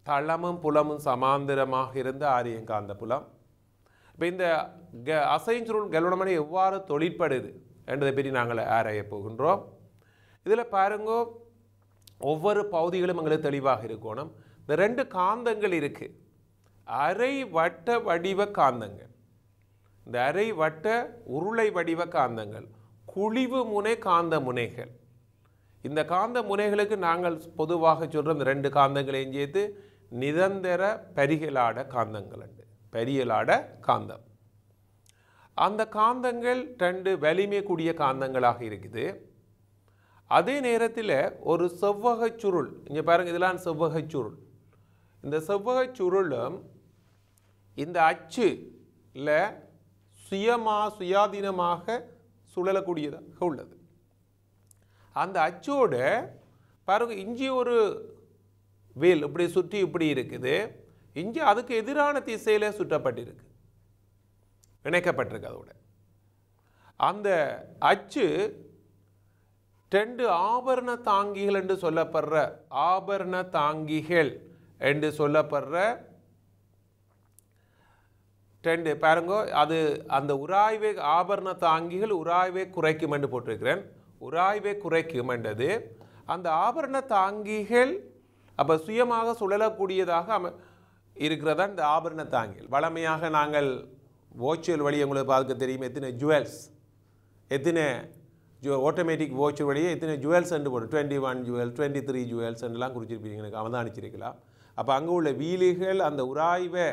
தளமும் புலமும் சமாந்தரமாக இருந்த ஆரியன் காந்தப்புலம். இப்போ இந்த அசைன் சுருள் கெல்வனோமானி எவ்வாறு தொழிற்படுது என்றதை பற்றி நாங்கள் ஆராய போகின்றோம். இதில் பாருங்க, ஒவ்வொரு பகுதிகளும் எங்களுக்கு தெளிவாக இருக்கணும். இந்த 2 காந்தங்கள் இருக்குது, அரை வட்ட வடிவ காந்தங்கள். இந்த அரை வட்ட உருளை வடிவ காந்தங்கள் குழிவு முனை காந்த முனைகள். இந்த காந்த முனைகளுக்கு நாங்கள் பொதுவாக சொல்கிறோம் இந்த 2 காந்தங்களையும் சேர்த்து நிரந்தர பரிகளாட காந்தங்கள் உண்டு. பரியலாட காந்தம். அந்த காந்தங்கள் 2 வலிமை கூடிய காந்தங்களாக இருக்குது. அதே நேரத்தில் ஒரு செவ்வக சுருள், இங்கே பாருங்கள், இதெல்லாம் செவ்வக சுருள். இந்த செவ்வக சுருளும் இந்த அச்சுல சுயாதீனமாக சுழலக்கூடியதாக உள்ளது. அந்த அச்சோட பாருங்க, இஞ்சி ஒரு வேல் இப்படி சுற்றி இப்படி இருக்குது, இஞ்சி அதுக்கு எதிரான திசையில் சுற்றப்பட்டிருக்கு, இணைக்கப்பட்டிருக்கு. அதோட அந்த அச்சு 2 ஆபரண தாங்கிகள் என்று சொல்லப்படுற ஆபரண தாங்கிகள் என்று சொல்லப்படுற ரெண்டு பாருங்க. அது அந்த உராய்வை ஆபரண தாங்கிகள் உராய்வை குறைக்கும் என்று போட்டிருக்கிறேன். உராய்வை குறைக்கும் என்றது அந்த ஆபரண தாங்கிகள் அப்போ சுயமாக சுழலக்கூடியதாக இருக்கிறதா இந்த ஆபரண தாங்கிகள். வளமையாக நாங்கள் வாட்சுவல் வழி உங்களுக்கு பார்க்க தெரியும் எத்தனை ஜுவல்ஸ், எத்தனை ஆட்டோமேட்டிக் வாட்ச் வழியே எத்தனை ஜுவல்ஸ் என்று போடும். 21 ஜுவல், 23 ஜுவல்ஸ் என்றெல்லாம் குறிச்சிருப்பீங்க, எனக்கு அவதானிச்சிருக்கலாம். அப்போ அங்கே உள்ள வீலிகள் அந்த உராய்வை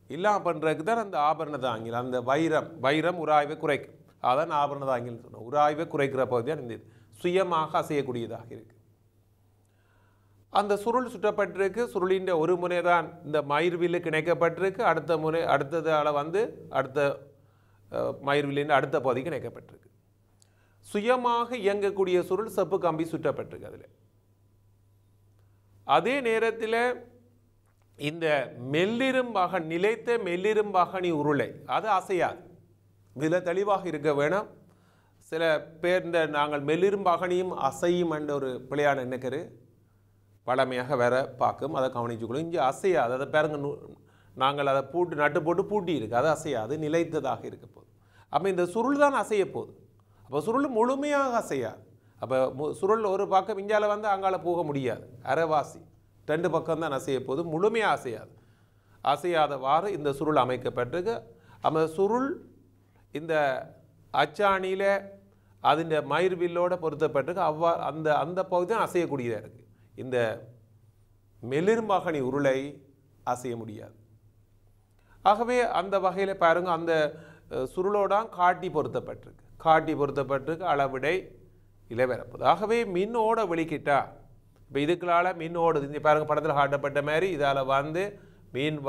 இல்லாமல் பண்ணுறதுக்கு தான் அந்த ஆபரண தாங்கில் அந்த வைரம் உராய்வை குறைக்கும். அதான் ஆபரண தாங்கில்னு சொன்னோம். உராய்வை குறைக்கிற பகுதி தான் இந்த சுயமாக அசையக்கூடியதாக இருக்குது. அந்த சுருள் சுற்றப்பட்டிருக்கு. சுருளின் ஒரு முனை தான் இந்த மயிர்வில்லுக்கு இணைக்கப்பட்டிருக்கு. அடுத்த முனை அடுத்ததால் அடுத்த மயிர்வில்லின் அடுத்த பகுதிக்கு இணைக்கப்பட்டிருக்கு. சுயமாக இயங்கக்கூடிய சுருள் செப்பு கம்பி சுற்றப்பட்டிருக்கு அதில். அதே நேரத்தில் இந்த மெல்லிரும்பாக நிலைத்த மெல்லிரும்பாகனி உருளை அது அசையாது. இதில் தெளிவாக இருக்க வேணும். சில பேர் இந்த நாங்கள் மெல்லிரும்பாகனியும் அசையும் என்ற ஒரு பிள்ளையான நினைக்கிற பழமையாக வேற பார்க்கும், அதை கவனிச்சுக்கணும். இங்கே அசையாது. அதை பாருங்க, நாங்கள் அதை நட்டு போட்டு பூட்டி இருக்கு, அது அசையாது, நிலைத்ததாக இருக்க போகுது. அப்போ இந்த சுருள் தான் அசைய போகுது. அப்போ சுருள் முழுமையாக அசையாது. அப்போ சுருள் ஒரு பக்கம் இஞ்சால அங்கால போக முடியாது, அரைவாசி 2 பக்கம் தான் அசைய போகுது, முழுமையாக அசையாது. அசையாதவாறு இந்த சுருள் அமைக்கப்பட்டிருக்கு. அந்த சுருள் இந்த அச்சாணியில் அதின் மயிர்வில்லோடு பொருத்தப்பட்டிருக்கு. அந்த அந்த பகுதி தான் அசையக்கூடியதாக இருக்குது. இந்த மெல்லிரும்பாகனி உருளை அசைய முடியாது. ஆகவே அந்த வகையில் பாருங்க, அந்த சுருளோடான் காட்டி பொருத்தப்பட்டிருக்கு. அளவிடை இலவரப்பது. ஆகவே மின்னோட வெளிக்கிட்டா இப்போ இதுக்குள்ளால மின்னோடு இங்கே பாருங்க, படத்தில் காட்டப்பட்ட மாதிரி இதால் மீன்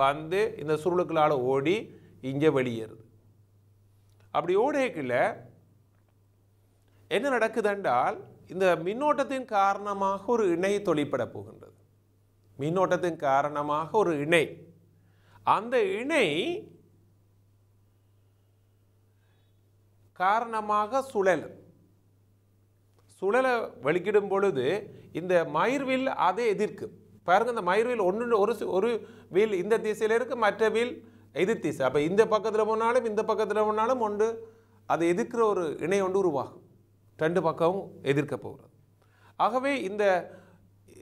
இந்த சுருளுக்குள்ளால் ஓடி இங்கே வெளியேறுது. அப்படி ஓடைக்குள்ள என்ன நடக்குதென்றால் இந்த மின்னோட்டத்தின் காரணமாக ஒரு இணை தொழிற்பட போகின்றது. மின்னோட்டத்தின் காரணமாக ஒரு இணை, அந்த இணை காரணமாக சுழல வெளிக்கிடும் பொழுது இந்த மயிர்வில் அதை எதிர்க்கும். பாருங்க, இந்த மயிர்வில் ஒரு வீல் இந்த திசையில் இருக்குது, மற்ற வீல் எதிர் திசை. அப்போ இந்த பக்கத்தில் போனாலும் இந்த பக்கத்தில் போனாலும் ஒன்று அதை எதிர்க்கிற ஒரு இணை ஒன்று உருவாகும். 2 பக்கமும் எதிர்க்க போகிறது. ஆகவே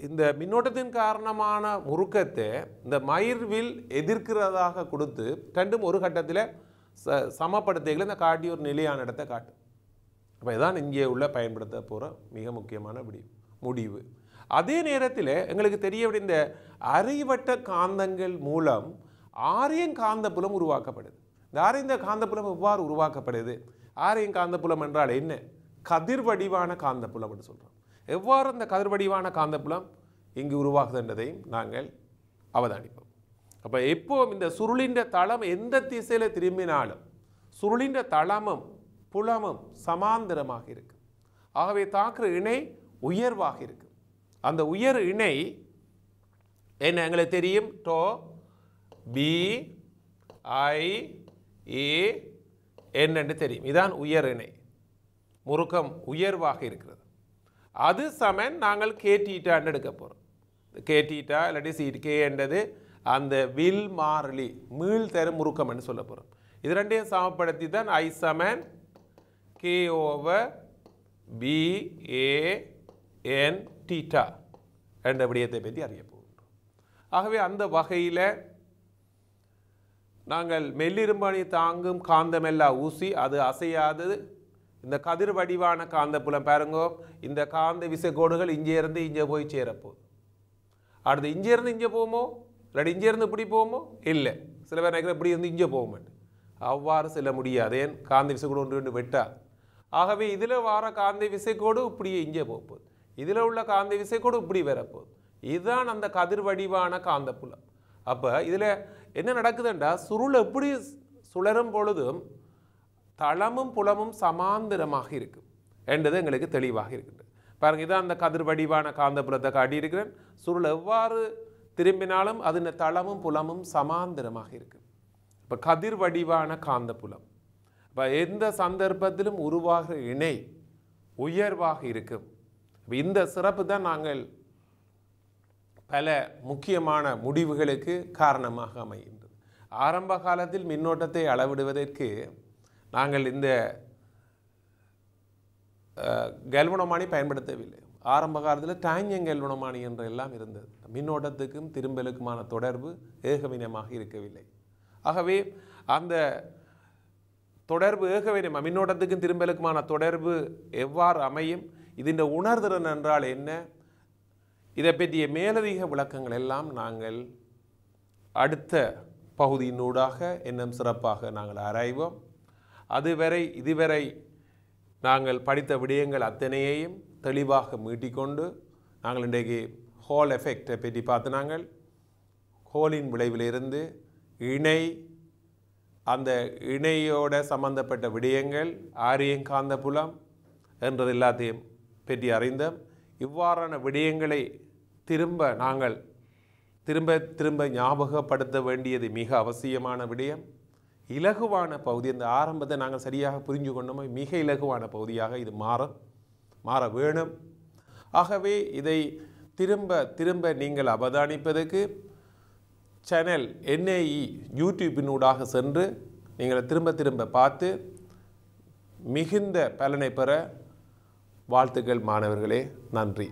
இந்த மின்னோட்டத்தின் காரணமான முறுக்கத்தை இந்த மயிர்வில் எதிர்க்கிறதாக கொடுத்து 2ம் ஒரு கட்டத்தில் சமப்படுத்திகளை இந்த காட்டி ஒரு நிலையான இடத்தை காட்டும். அப்போ இதான் இங்கே உள்ள பயன்படுத்த போகிற மிக முக்கியமான முடிவு. அதே நேரத்தில் எங்களுக்கு தெரிய இந்த அரைவட்ட காந்தங்கள் மூலம் ஆரியன் காந்தப்புலம் உருவாக்கப்படுது. இந்த ஆரியன் காந்தப்புலம் எவ்வாறு உருவாக்கப்படுது? ஆரியன் காந்தப்புலம் என்றால் என்ன? கதிர் வடிவான காந்தப்புலம் என்று சொல்கிறோம். எவ்வாறு அந்த கதிர் வடிவான காந்தப்புலம் இங்கு உருவாகுதுன்றதையும் நாங்கள் அவதானிப்போம். அப்போ எப்போவும் இந்த சுருளின் தளம் எந்த திசையில் திரும்பினாலும் சுருளின் தளமும் புலமும் சமாந்தரமாக இருக்கு. ஆகவே தாக்குற இணை உயர்வாக இருக்கு. அந்த உயர் இணை என்ன எங்களுக்கு தெரியும்? டோ பி ஐ ஏ என்று தெரியும். இதான் உயர் இணை. முறுக்கம் உயர்வாக இருக்கிறது. அது சமன் நாங்கள் கேட்டீட்டான்னு எடுக்க போகிறோம். கேட்டீட்டா இல்லாட்டி சீட் கே என்றது அந்த வில் மாறிலி மீள் தரும் முறுக்கம் என்று சொல்ல போகிறோம். இது ரெண்டையும் சமப்படுத்தி தான் ஐ சமன் K over B A N theta என்ற விடயத்தை பற்றி அறிய போகின்றோம். ஆகவே அந்த வகையில் நாங்கள் மெல்லிரும்பணி தாங்கும் காந்தமெல்லா ஊசி அது அசையாதது. இந்த கதிர் வடிவான காந்தப்புலம் பாருங்கோ, இந்த காந்த விசைக்கோடுகள் இங்கேருந்து இங்கே போய் சேரப்போகுது. அடுத்து இங்கேருந்து இங்கே போகுமோ இல்லாட்டி இங்கேருந்து இப்படி போகுமோ? இல்லை. சில பேர் நினைக்கிற இப்படி இருந்து இங்கே போக மாட்டேன். அவ்வாறு செல்ல முடியாது. ஏன்? காந்த விசைக்கோடு ஒன்று வெட்டாது. ஆகவே இதில் வர காந்த விசைக்கோடு இப்படியே இங்கே போகுது, இதில் உள்ள காந்த விசைக்கோடு இப்படி வரப்போகுது. இதுதான் அந்த கதிர் வடிவான காந்தப்புலம். அப்போ இதில் என்ன நடக்குதுன்றா, சுருள் எப்படி சுழரும் பொழுதும் தளமும் புலமும் சமாந்தரமாக இருக்கும் என்றது எங்களுக்கு தெளிவாக இருக்கின்றது. பாருங்கள், இதான் அந்த கதிர் வடிவான காந்தப்புலத்தை காட்டியிருக்கிறேன். சுருள் எவ்வாறு திரும்பினாலும் அதன் தளமும் புலமும் சமாந்தரமாக இருக்கும். இப்போ கதிர் வடிவான காந்தப்புலம் இப்போ எந்த சந்தர்ப்பத்திலும் உருவாகிற இணை உயர்வாக இருக்கும். இப்போ இந்த சிறப்பு தான் நாங்கள் பல முக்கியமான முடிவுகளுக்கு காரணமாக அமைகின்றது. ஆரம்ப காலத்தில் மின்னோட்டத்தை அளவிடுவதற்கு நாங்கள் இந்த கல்வனோமானி பயன்படுத்தவில்லை. ஆரம்ப காலத்தில் டான்ஜென்ட் கல்வனோமானி என்ற எல்லாம் இருந்தது. மின்னோட்டத்துக்கும் திரும்பலுக்குமான தொடர்பு ஏகவினமாக இருக்கவில்லை. ஆகவே அந்த தொடர்பு ஏகவினம் மின்னோட்டத்துக்கும் திரும்பலுக்குமான தொடர்பு எவ்வாறு அமையும், இதன் உணர்திறன் என்றால் என்ன, இதை பற்றிய மேலதிக விளக்கங்கள் எல்லாம் நாங்கள் அடுத்த பகுதியினூடாக இன்னும் சிறப்பாக நாங்கள் ஆராய்வோம். இதுவரை நாங்கள் படித்த விடயங்கள் அத்தனையையும் தெளிவாக மீட்டிக்கொண்டு நாங்கள் இன்றைக்கு ஹோல் எஃபெக்டை பற்றி பார்த்து நாங்கள் ஹோலின் விளைவிலிருந்து இணை, அந்த இணையோட சம்பந்தப்பட்ட விடயங்கள், ஆரியன் காந்த புலம் என்றது எல்லாத்தையும் பற்றி அறிந்தோம். இவ்வாறான விடயங்களை நாங்கள் திரும்ப ஞாபகப்படுத்த வேண்டியது மிக அவசியமான விடயம். இலகுவான பகுதி, அந்த ஆரம்பத்தை நாங்கள் சரியாக புரிஞ்சு கொண்டோமோ மிக இலகுவான பகுதியாக இது மாற வேணும். ஆகவே இதை திரும்ப நீங்கள் அவதானிப்பதற்கு சேனல் NAE யூடியூப்பினூடாக சென்று நீங்கள் திரும்ப பார்த்து மிகுந்த பலனை பெற வாழ்த்துக்கள் மாணவர்களே. நன்றி.